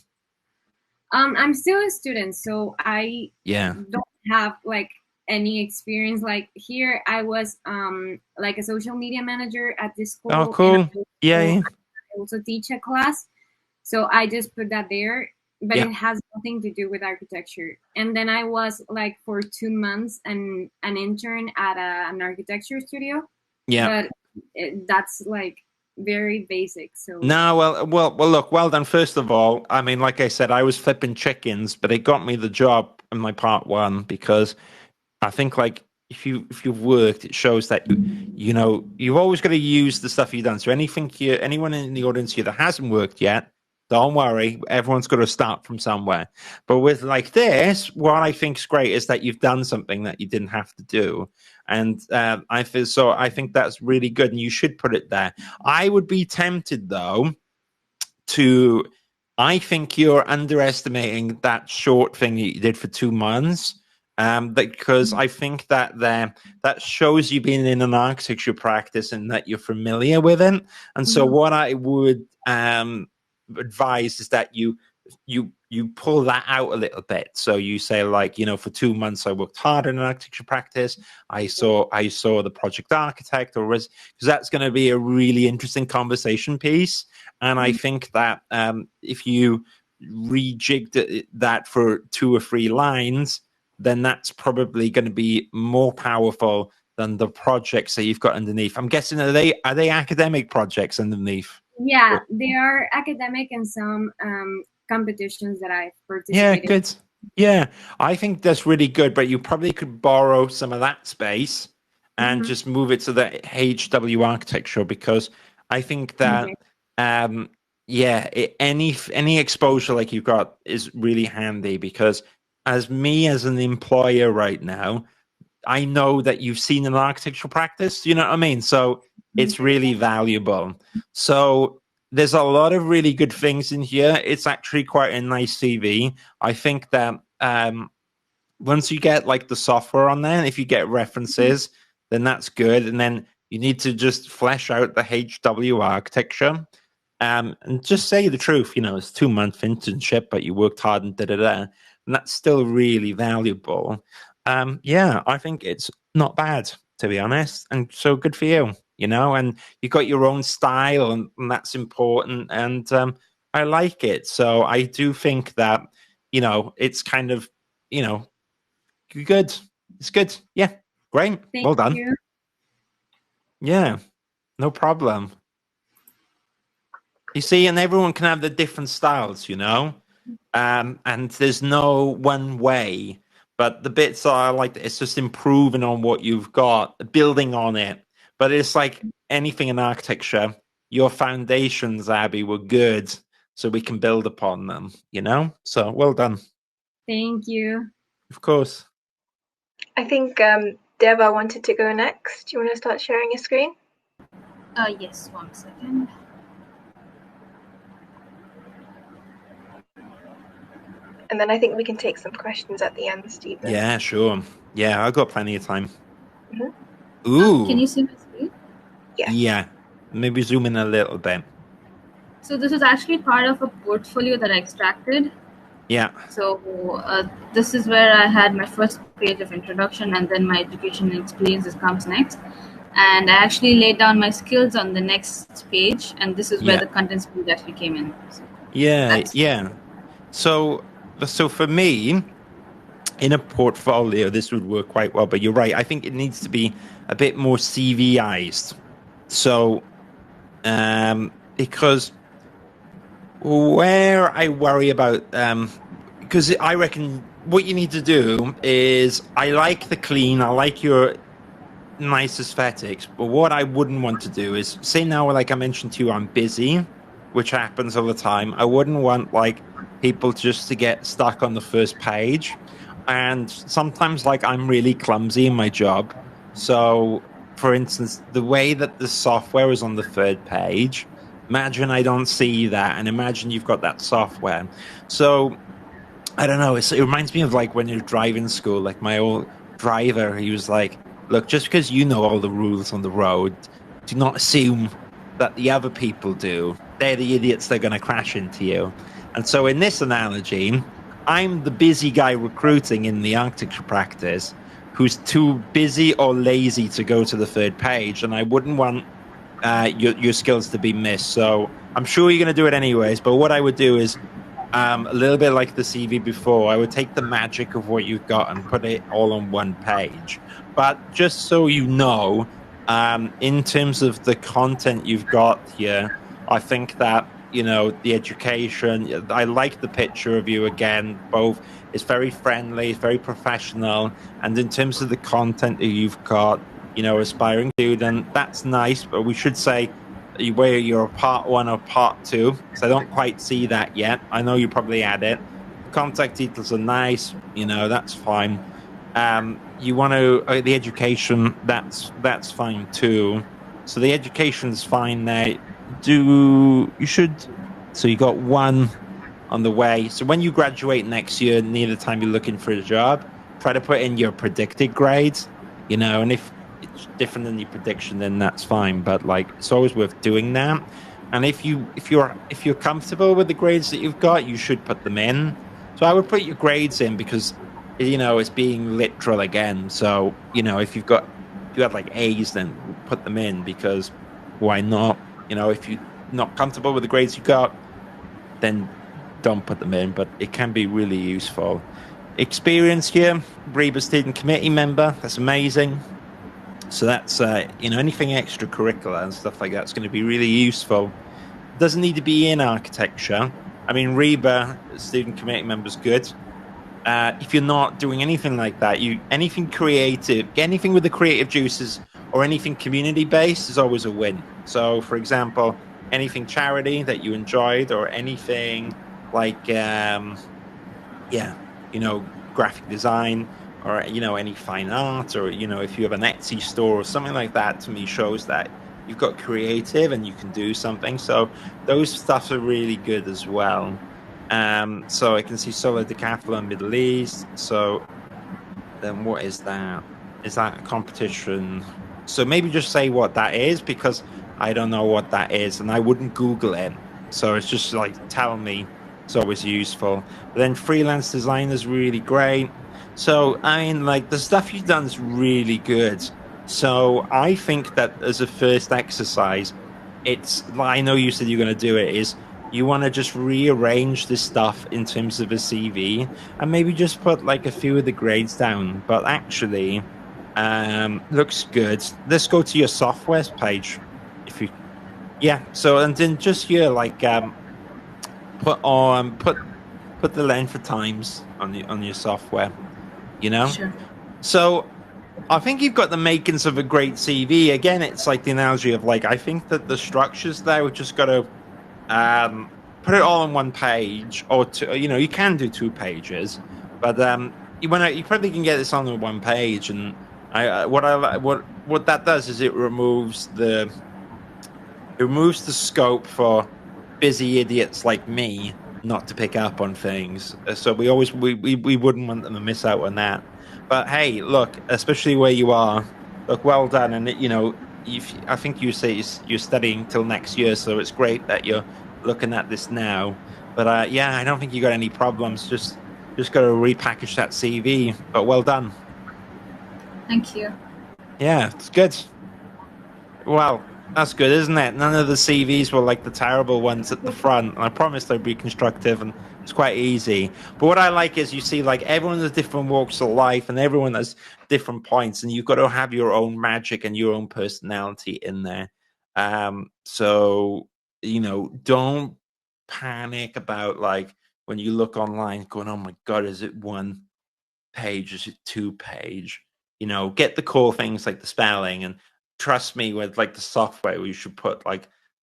I'm still a student, so I don't have like any experience. Like here, I was like a social media manager at this school. Oh, cool. I also teach a class, so I just put that there. But it has nothing to do with architecture. And then I was like for 2 months an intern at an architecture studio. Yeah. But that's like very basic. So No, well. Look, well done. First of all, I mean, like I said, I was flipping chickens, but it got me the job in my part one because I think like if you've worked, it shows that you know you've always got to use the stuff you've done. So anyone in the audience here that hasn't worked yet, don't worry. Everyone's got to start from somewhere. But with like this, what I think is great is that you've done something that you didn't have to do, and I think that's really good, and you should put it there. I would be tempted though to. I think you're underestimating that short thing that you did for 2 months. Because I think that that shows you being in an architecture practice and that you're familiar with it. And so what I would advise is that you pull that out a little bit. So you say like, you know, for 2 months I worked hard in an architecture practice. I saw the project architect, because that's going to be a really interesting conversation piece. And I think that if you rejigged that for 2 or 3 lines, then that's probably going to be more powerful than the projects that you've got underneath. I'm guessing, are they academic projects underneath? Yeah, they are academic and some competitions that I've participated. Yeah, good. Yeah, I think that's really good, but you probably could borrow some of that space and just move it to the HW architecture, because I think that any exposure like you've got is really handy, because as an employer right now, I know that you've seen an architectural practice, you know what I mean? So it's really valuable. So there's a lot of really good things in here. It's actually quite a nice CV. I think that once you get like the software on there, if you get references, then that's good. And then you need to just flesh out the HW architecture. And just say the truth, you know, it's 2-month internship, but you worked hard and da-da-da. And that's still really valuable. I think it's not bad, to be honest. And so good for you, you know, and you got your own style, and that's important. And I like it. So I do think that, you know, it's kind of, you know, good. It's good. Yeah. Great. Well done. Thank you. Yeah. No problem. You see, and everyone can have the different styles, you know, and there's no one way. But the bits that I like, it's just improving on what you've got, building on it. But it's like anything in architecture, your foundations, Abby, were good, so we can build upon them, you know? So well done. Thank you. Of course. I think Deva wanted to go next. Do you want to start sharing your screen? Yes, 1 second. And then I think we can take some questions at the end, Stephen. Yeah, sure. Yeah, I've got plenty of time. Ooh. Can you see my screen? Yeah. Yeah. Maybe zoom in a little bit. So this is actually part of a portfolio that I extracted. Yeah. So this is where I had my first page of introduction, and then my education and experiences comes next. And I actually laid down my skills on the next page, and this is where the contents page actually came in. So Yeah. So for me, in a portfolio, this would work quite well. But you're right. I think it needs to be a bit more CV-ized. So, because where I worry about, because I reckon what you need to do is, I like the clean, I like your nice aesthetics, but what I wouldn't want to do is, say now, like I mentioned to you, I'm busy, which happens all the time. I wouldn't want like people just to get stuck on the first page. And sometimes like I'm really clumsy in my job. So for instance, the way that the software is on the 3rd page, imagine I don't see that, and imagine you've got that software. So I don't know, it reminds me of like when you're driving school, like my old driver, he was like, look, just because you know all the rules on the road, do not assume that the other people do. They're the idiots that are going to crash into you. And so in this analogy, I'm the busy guy recruiting in the architecture practice who's too busy or lazy to go to the 3rd page, and I wouldn't want your skills to be missed. So I'm sure you're going to do it anyways, but what I would do is a little bit like the CV before, I would take the magic of what you've got and put it all on one page. But just so you know, In terms of the content you've got here, I think that, the education, I like the picture of you again, both. It's very friendly, it's very professional. And in terms of the content that you've got, aspiring student, that's nice, but we should say where you're a part one or part two, because I don't quite see that yet. I know you probably add it. The contact details are nice, that's fine. You want to the education, that's fine too. So the education's fine there. So you got one on the way. So when you graduate next year, near the time you're looking for a job, try to put in your predicted grades, and if it's different than your prediction, then that's fine. But it's always worth doing that. And if you're comfortable with the grades that you've got, you should put them in. So I would put your grades in because it's being literal again. So if you had A's, then put them in, because why not? If you're not comfortable with the grades you got, then don't put them in, but it can be really useful. Experience here, Reba student committee member, that's amazing. So that's anything extracurricular and stuff like that's going to be really useful. Doesn't need to be in architecture. I mean, Reba student committee member is good. If you're not doing anything like that, anything creative, anything with the creative juices, or anything community based is always a win. So, for example, anything charity that you enjoyed, or anything like graphic design, or any fine art, or if you have an Etsy store or something like that, to me shows that you've got creative and you can do something. So those stuff are really good as well. So I can see Solar Decathlon Middle East. So then what is that? Is that a competition? So maybe just say what that is, because I don't know what that is and I wouldn't Google it. So it's just tell me. It's always useful. But then freelance design is really great. So I mean, the stuff you've done is really good. So I think that as a first exercise, I know you said you're going to do it, is you want to just rearrange this stuff in terms of a CV and maybe just put a few of the grades down. But actually, looks good. Let's go to your software page. So, and then just here, put the length of times on your software, Sure. So I think you've got the makings of a great CV. Again, it's the analogy of I think that the structures there, we've just got to put it all on one page, or two. You can do 2 pages, but you probably can get this on one page. And what that does is it removes the scope for busy idiots like me not to pick up on things. So we wouldn't want them to miss out on that. But hey, look, especially where you are, look, well done. And I think you say you're studying till next year, so it's great that you're looking at this now. But I don't think you got any problems. Just got to repackage that CV. But well done. Thank you. Yeah, it's good. Well, that's good, isn't it? None of the CVs were like the terrible ones at the front. And I promise they'd be constructive, and it's quite easy. But what I like is you see everyone has different walks of life and everyone has different points, and you've got to have your own magic and your own personality in there. So, don't panic about when you look online going, oh my God, is it 1 page? Is it 2 page? Get the core things like the spelling, and trust me with the software, we should put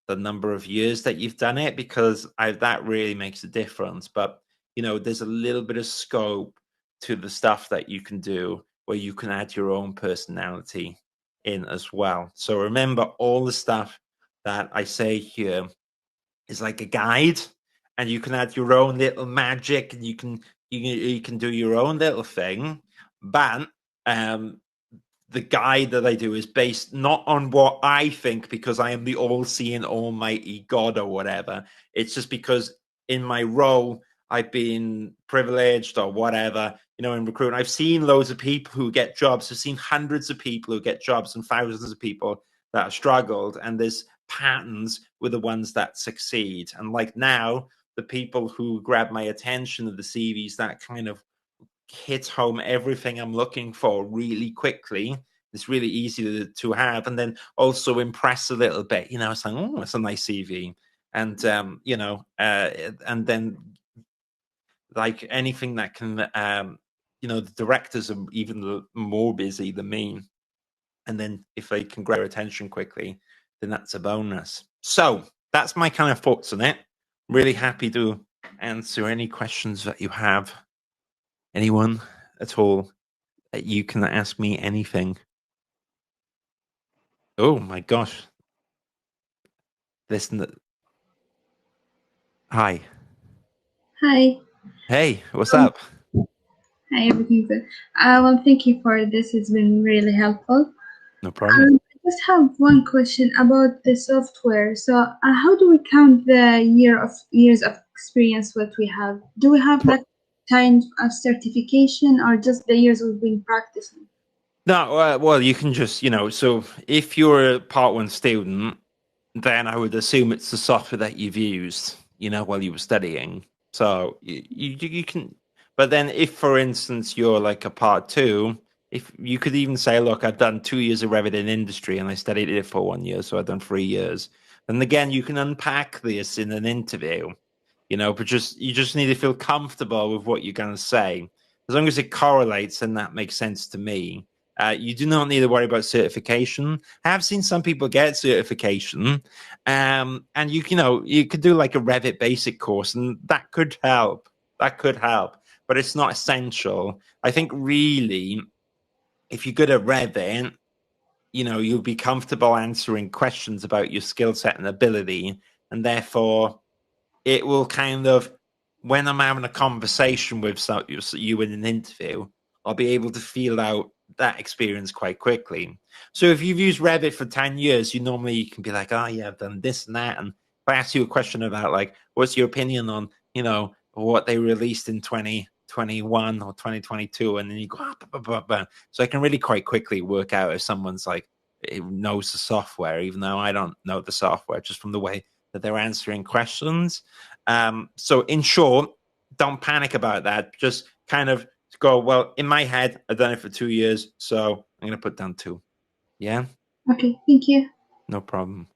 the number of years that you've done it, because that really makes a difference. But there's a little bit of scope to the stuff that you can do where you can add your own personality in as well. So remember, all the stuff that I say here is like a guide, and you can add your own little magic, and you can do your own little thing. But the guide that I do is based not on what I think, because I am the all-seeing, almighty God or whatever. It's just because in my role, I've been privileged or whatever, in recruitment. I've seen loads of people who get jobs. I've seen hundreds of people who get jobs and thousands of people that have struggled. And there's patterns with the ones that succeed. And now, the people who grab my attention are the CVs that kind of hit home everything I'm looking for really quickly, It's really easy to have, and then also impress a little bit. You know, it's like, oh, it's a nice CV, and and then like anything that can, the directors are even more busy than me, and then if they can grab their attention quickly, then that's a bonus. So that's my kind of thoughts on it. Really happy to answer any questions that you have. Anyone at all? You can ask me anything. Oh my gosh. Listen. Hi. Hi. Hey, what's up? Hi, everything's good. Well, thank you for this. It's been really helpful. No problem. I just have one question about the software. So, how do we count the years of experience what we have? Do we have like kind of certification or just the years we've been practicing? No, well, you can just, so if you're a part one student, then I would assume it's the software that you've used, while you were studying. So you can, but then if, for instance, you're like a part two, if you could even say, look, I've done 2 years of Revit in industry and I studied it for 1 year, so I've done 3 years. And again, you can unpack this in an interview, but you just need to feel comfortable with what you're going to say. As long as it correlates, then that makes sense to me. You do not need to worry about certification. I have seen some people get certification, and you could do like a Revit basic course, and that could help. That could help, but it's not essential. I think really, if you're good at Revit, you'll be comfortable answering questions about your skill set and ability, and therefore it will kind of, when I'm having a conversation with you in an interview, I'll be able to feel out that experience quite quickly. So if you've used Revit for 10 years, you normally can be like, oh yeah, I've done this and that. And if I ask you a question about like, what's your opinion on, what they released in 2021 or 2022, and then you go, so I can really quite quickly work out if someone's like, it knows the software, even though I don't know the software, just from the way that they're answering questions. So in short, don't panic about that. Just kind of go, well, in my head, I've done it for 2 years, so I'm going to put down 2. Yeah? Okay, thank you. No problem.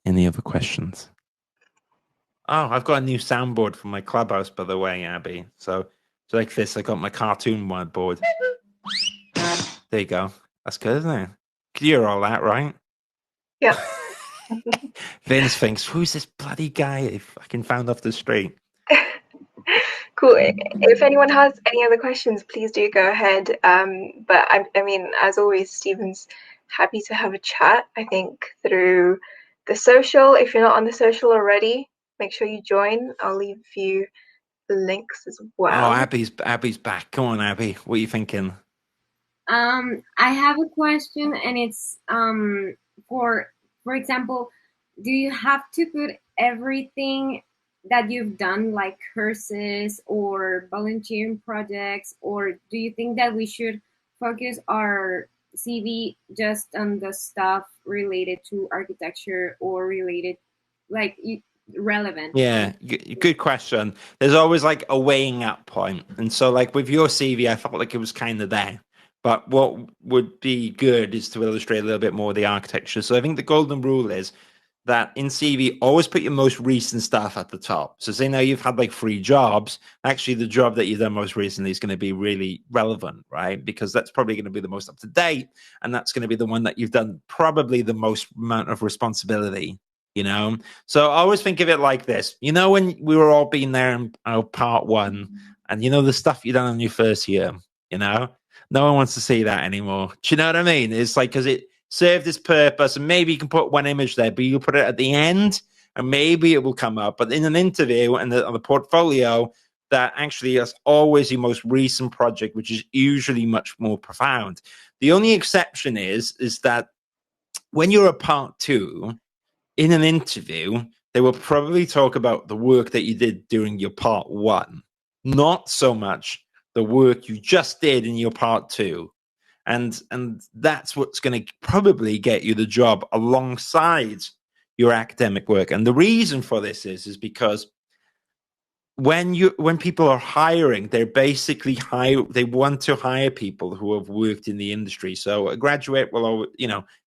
Any other questions? Oh, I've got a new soundboard for my clubhouse, by the way, Abby. So like this, I got my cartoon whiteboard. There you go. That's good, isn't it? Can you hear all that, right? Yeah. Vince thinks, who's this bloody guy if I can found off the street? Cool. If anyone has any other questions, please do go ahead. But I mean, as always, Stephen's happy to have a chat. I think through the social. If you're not on the social already, make sure you join. I'll leave you links as well. Oh, Abby's back. Come on, Abby. What are you thinking? I have a question, and it's for example, do you have to put everything that you've done, like courses or volunteering projects, or do you think that we should focus our CV just on the stuff related to architecture or related, like relevant? Yeah, good question. There's always like a weighing up point. And so like with your CV, I felt like it was kind of there. But what would be good is to illustrate a little bit more of the architecture. So I think the golden rule is that in CV, always put your most recent stuff at the top. So say now you've had like 3 jobs, actually the job that you've done most recently is going to be really relevant, right? Because that's probably going to be the most up to date. And that's going to be the one that you've done probably the most amount of responsibility, So I always think of it like this. When we were all being there in part 1, and the stuff you done in your first year, no one wants to see that anymore. Do you know what I mean? It's like, because it served its purpose, and maybe you can put one image there, but you put it at the end, and maybe it will come up. But in an interview and on the portfolio, that actually is always your most recent project, which is usually much more profound. The only exception is that when you're a part 2, in an interview, they will probably talk about the work that you did during your part 1, not so much the work you just did in your part 2. And that's what's going to probably get you the job alongside your academic work. And the reason for this is because when people are hiring, they're basically they want to hire people who have worked in the industry. So a graduate will always,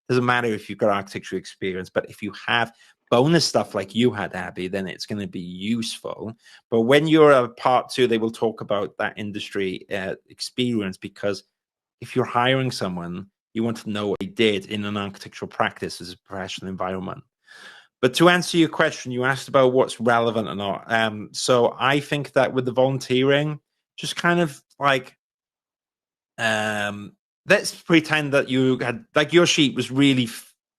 doesn't matter if you've got architecture experience, but if you have bonus stuff like you had, Abby, then it's going to be useful. But when you're a part two, they will talk about that industry experience, because if you're hiring someone, you want to know what they did in an architectural practice as a professional environment. But to answer your question, you asked about what's relevant or not. So I think that with the volunteering, just kind of like, let's pretend that you had, like, your sheet was really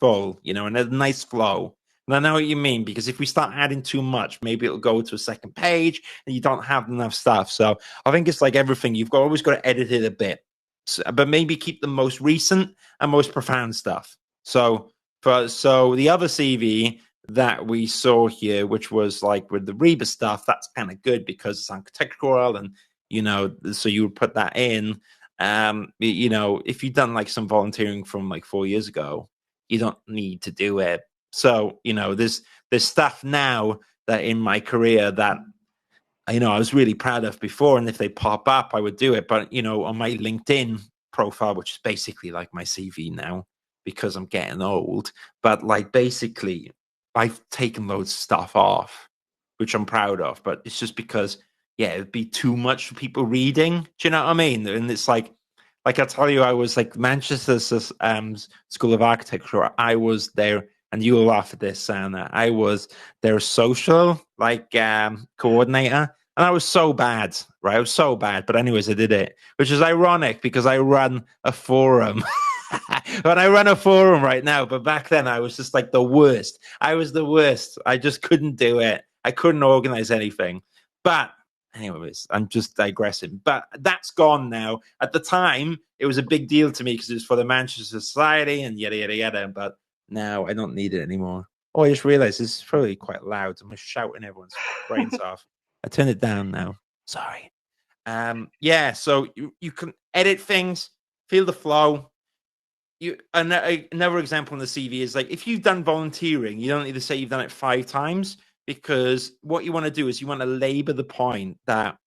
full, and a nice flow. And I know what you mean, because if we start adding too much, maybe it'll go to a second page and you don't have enough stuff. So I think it's like everything. You've always got to edit it a bit, but maybe keep the most recent and most profound stuff. So the other CV that we saw here, which was like with the Reba stuff, that's kind of good because it's architectural, and so you would put that in. If you've done like some volunteering from like 4 years ago, you don't need to do it. So there's stuff now that in my career that I was really proud of before, and if they pop up, I would do it. But on my LinkedIn profile, which is basically like my CV now, because I'm getting old, but like basically I've taken loads of stuff off, which I'm proud of. But it's just because, it'd be too much for people reading. Do you know what I mean? And it's like I tell you, I was like Manchester School of Architecture. I was there, and you will laugh at this, Anna. I was their social coordinator. And I was so bad, right? I was so bad. But anyways, I did it, which is ironic because I run a forum. But I run a forum right now. But back then I was just like the worst. I was the worst. I just couldn't do it. I couldn't organize anything. But anyways, I'm just digressing. But that's gone now. At the time, it was a big deal to me because it was for the Manchester Society and yada, yada, yada. But now I don't need it anymore. Oh, I just realized this is probably quite loud. I'm just shouting everyone's brains off. I turn it down now. Sorry. So you can edit things, feel the flow. Another example in the CV is like, if you've done volunteering, you don't need to say you've done it 5 times, because what you want to do is you want to labor the point that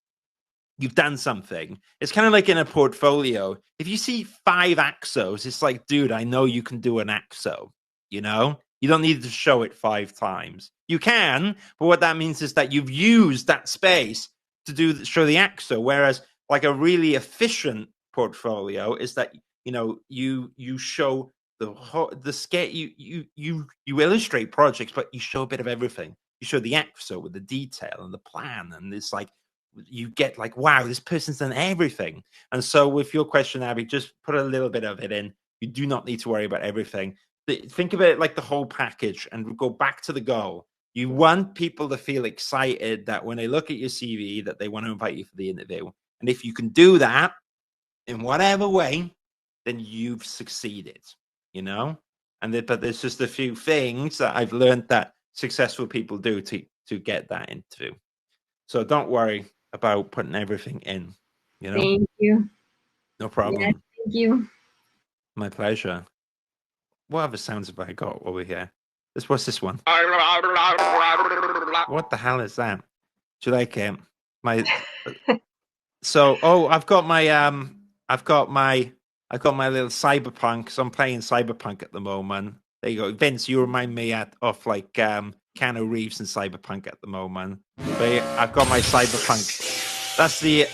you've done something. It's kind of like in a portfolio. If you see 5 axos, it's like, dude, I know you can do an axo. You don't need to show it 5 times. You can, but what that means is that you've used that space to show the axo. Whereas like a really efficient portfolio is that you show the scale. You illustrate projects, but you show a bit of everything. You show the axo with the detail and the plan, and it's like you get like, wow, this person's done everything. And so with your question, Abby, just put a little bit of it in. You do not need to worry about everything. Think of it like the whole package, and go back to the goal. You want people to feel excited that when they look at your CV, that they want to invite you for the interview. And if you can do that in whatever way, then you've succeeded, but there's just a few things that I've learned that successful people do to get that interview. So don't worry about putting everything in, Thank you. No problem. Yes, thank you. My pleasure. What other sounds have I got over here? What's this one? What the hell is that? Do you like it? I've got my little cyberpunk. So I'm playing cyberpunk at the moment. There you go, Vince. You remind me of like Keanu Reeves in cyberpunk at the moment. But I've got my cyberpunk. That's the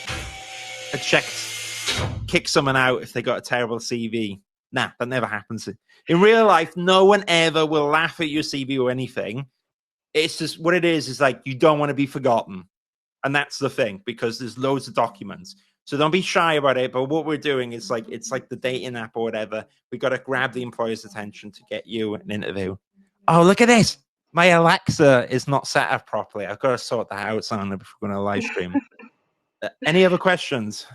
kick someone out if they got a terrible CV. Nah, that never happens. In real life, no one ever will laugh at your CV or anything. It's just what it is like you don't want to be forgotten. And that's the thing, because there's loads of documents. So don't be shy about it. But what we're doing is like, it's like the dating app or whatever. We got to grab the employer's attention to get you an interview. Oh, look at this. My Alexa is not set up properly. I've got to sort that out, Sandra, if we're going to live stream. Any other questions?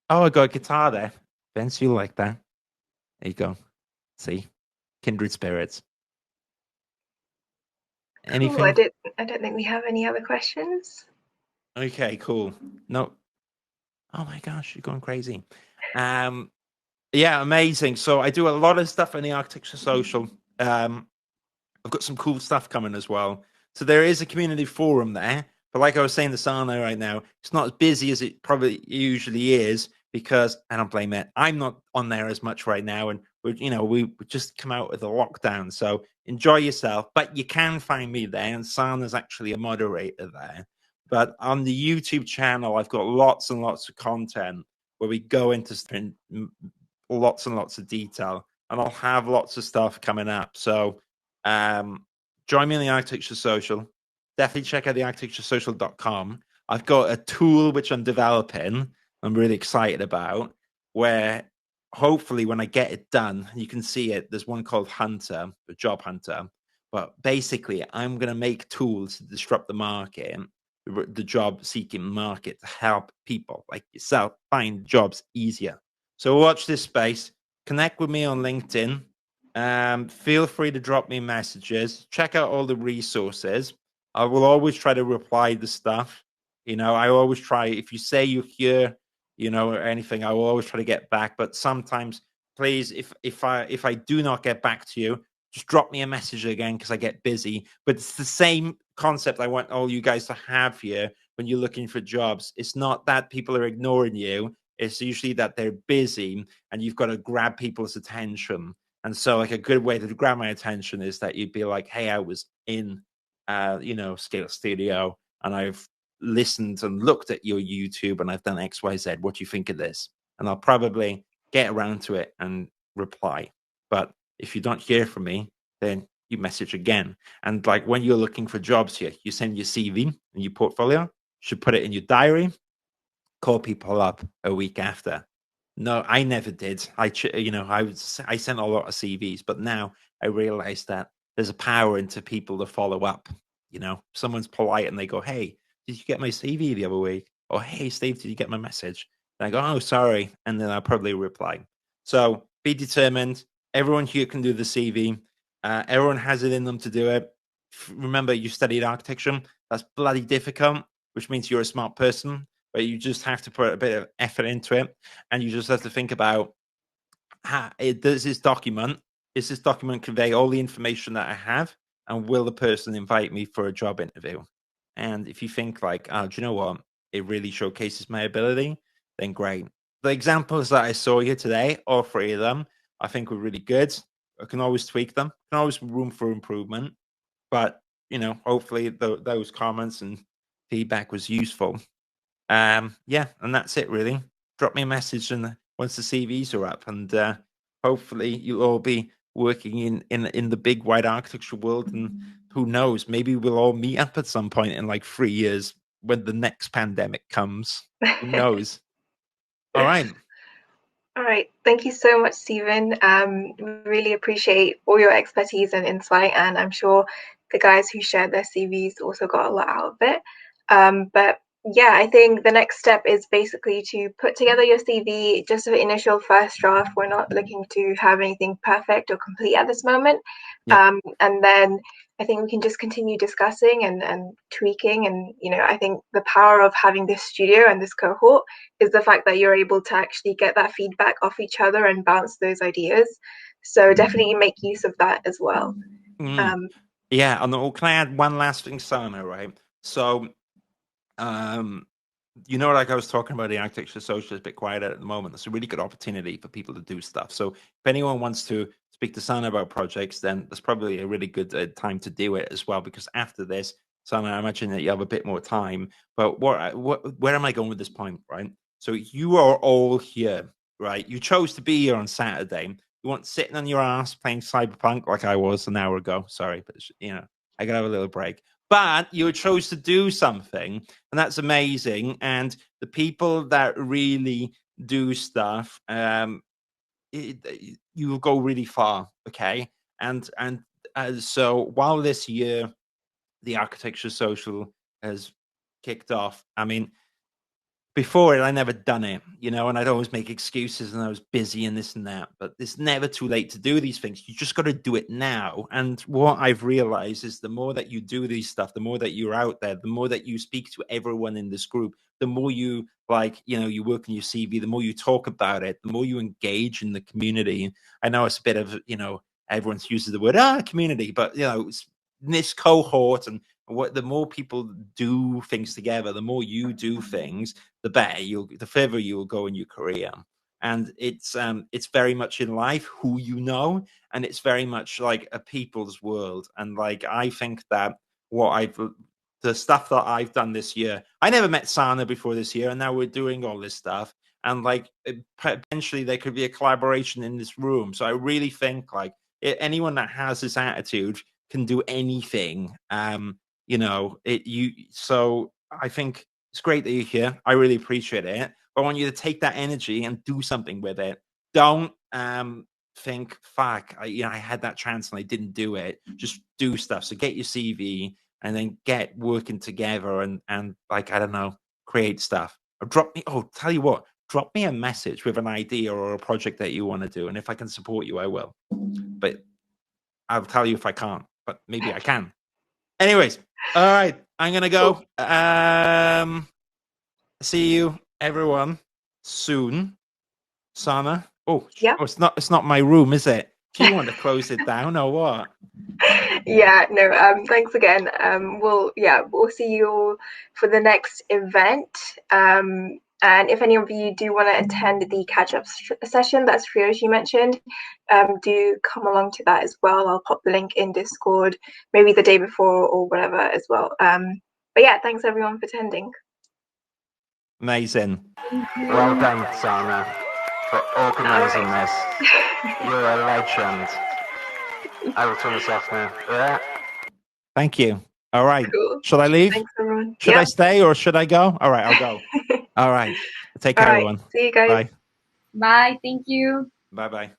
Oh, I got a guitar there. Vince, you like that? There you go. See? Kindred spirits. Anything? Cool. I don't think we have any other questions. Okay, cool. No. Oh my gosh, you're going crazy. Yeah, amazing. So I do a lot of stuff in the Architecture Social. I've got some cool stuff coming as well. So there is a community forum there. But like I was saying to Sana right now, it's not as busy as it probably usually is because I don't blame it. I'm not on there as much right now, and we just come out of the lockdown. So enjoy yourself. But you can find me there, and Sana's actually a moderator there. But on the YouTube channel, I've got lots and lots of content where we go into lots and lots of detail, and I'll have lots of stuff coming up. So join me on the Architecture Social. Definitely check out the architecturesocial.com. I've got a tool which I'm developing, I'm really excited about, where hopefully when I get it done, you can see it, there's one called Hunter, a Job Hunter. But basically, I'm going to make tools to disrupt the market, the job seeking market, to help people like yourself find jobs easier. So watch this space, connect with me on LinkedIn. Feel free to drop me messages, check out all the resources. I will always try to reply to stuff. I always try, if you say you're here, or anything, I will always try to get back. But sometimes, please, if I do not get back to you, just drop me a message again because I get busy. But it's the same concept I want all you guys to have here when you're looking for jobs. It's not that people are ignoring you. It's usually that they're busy and you've got to grab people's attention. And so like a good way to grab my attention is that you'd be like, hey, I was in Scale Studio, and I've listened and looked at your YouTube, and I've done X, Y, Z. What do you think of this? And I'll probably get around to it and reply. But if you don't hear from me, then you message again. And like when you're looking for jobs here, you send your CV and your portfolio. You should put it in your diary. Call people up a week after. No, I never did. I sent a lot of CVs, but now I realize that there's a power into people to follow up. Someone's polite and they go, hey, did you get my CV the other week? Or, hey, Steve, did you get my message? And I go, oh, sorry. And then I'll probably reply. So be determined. Everyone here can do the CV. Everyone has it in them to do it. Remember, you studied architecture. That's bloody difficult, which means you're a smart person. But you just have to put a bit of effort into it. And you just have to think about, does this document convey all the information that I have? And will the person invite me for a job interview? And if you think like, oh, do you know what? It really showcases my ability, then great. The examples that I saw here today, all three of them, I think were really good. I can always tweak them. Can always room for improvement. But, hopefully those comments and feedback was useful. And that's it really. Drop me a message and once the CVs are up, and hopefully you'll all be working in the big wide architecture world, and who knows, maybe we'll all meet up at some point in like 3 years when the next pandemic comes. Who knows? All right. Thank you so much, Stephen. We really appreciate all your expertise and insight, and I'm sure the guys who shared their CVs also got a lot out of it. But yeah, I think the next step is basically to put together your CV, just an initial first draft. We're not looking to have anything perfect or complete at this moment. Yeah. And then I think we can just continue discussing and tweaking. And, I think the power of having this studio and this cohort is the fact that you're able to actually get that feedback off each other and bounce those ideas. So definitely make use of that as well. Yeah, and can I add one last thing, Sana, right? So, like I was talking about, the Architecture Social is a bit quiet at the moment. It's a really good opportunity for people to do stuff. So if anyone wants to speak to Sana about projects, then that's probably a really good time to do it as well, because after this, Sana, I imagine that you have a bit more time. But where am I going with this point, right? So you are all here, right? You chose to be here on Saturday. You weren't sitting on your ass playing Cyberpunk like I was an hour ago. Sorry, but I gotta have a little break. But you chose to do something, and that's amazing. And the people that really do stuff, you will go really far, okay? And so while this year the Architecture Social has kicked off, I mean, before it, I never done it, and I'd always make excuses and I was busy and this and that, but it's never too late to do these things. You just got to do it now. And what I've realized is the more that you do these stuff, the more that you're out there, the more that you speak to everyone in this group, the more you you work on your CV, the more you talk about it, the more you engage in the community. I know it's a bit of, everyone's uses the word, community, but this cohort, and what the more people do things together, the more you do things, the better the further you will go in your career. And it's very much in life who you know, and it's very much like a people's world. And like, I think that the stuff that I've done this year, I never met Sana before this year, and now we're doing all this stuff. And like, potentially there could be a collaboration in this room. So I really think like anyone that has this attitude can do anything. So I think it's great that you're here. I really appreciate it. But I want you to take that energy and do something with it. Don't think, fuck, I had that chance and I didn't do it. Just do stuff. So get your CV and then get working together and like, I don't know, create stuff. Or tell you what, drop me a message with an idea or a project that you want to do. And if I can support you, I will. But I'll tell you if I can't, but maybe I can. Anyways, all right, I'm going to go. See you, everyone, soon. Sana. Yeah. It's not my room, is it? Do you want to close it down or what? Yeah, no, thanks again. We'll see you all for the next event. And if any of you do want to attend the catch-up session that Sriyoshi mentioned, do come along to that as well. I'll pop the link in Discord, maybe the day before or whatever as well. But yeah, thanks everyone for attending. Amazing. Well done, Sana, for organising this. You're a legend. I will turn this off now. Yeah. Thank you. All right. Cool. Should I leave? Thanks, everyone. Should I stay or should I go? All right, I'll go. All right. Take care, everyone. See you guys. Bye. Bye. Thank you. Bye-bye.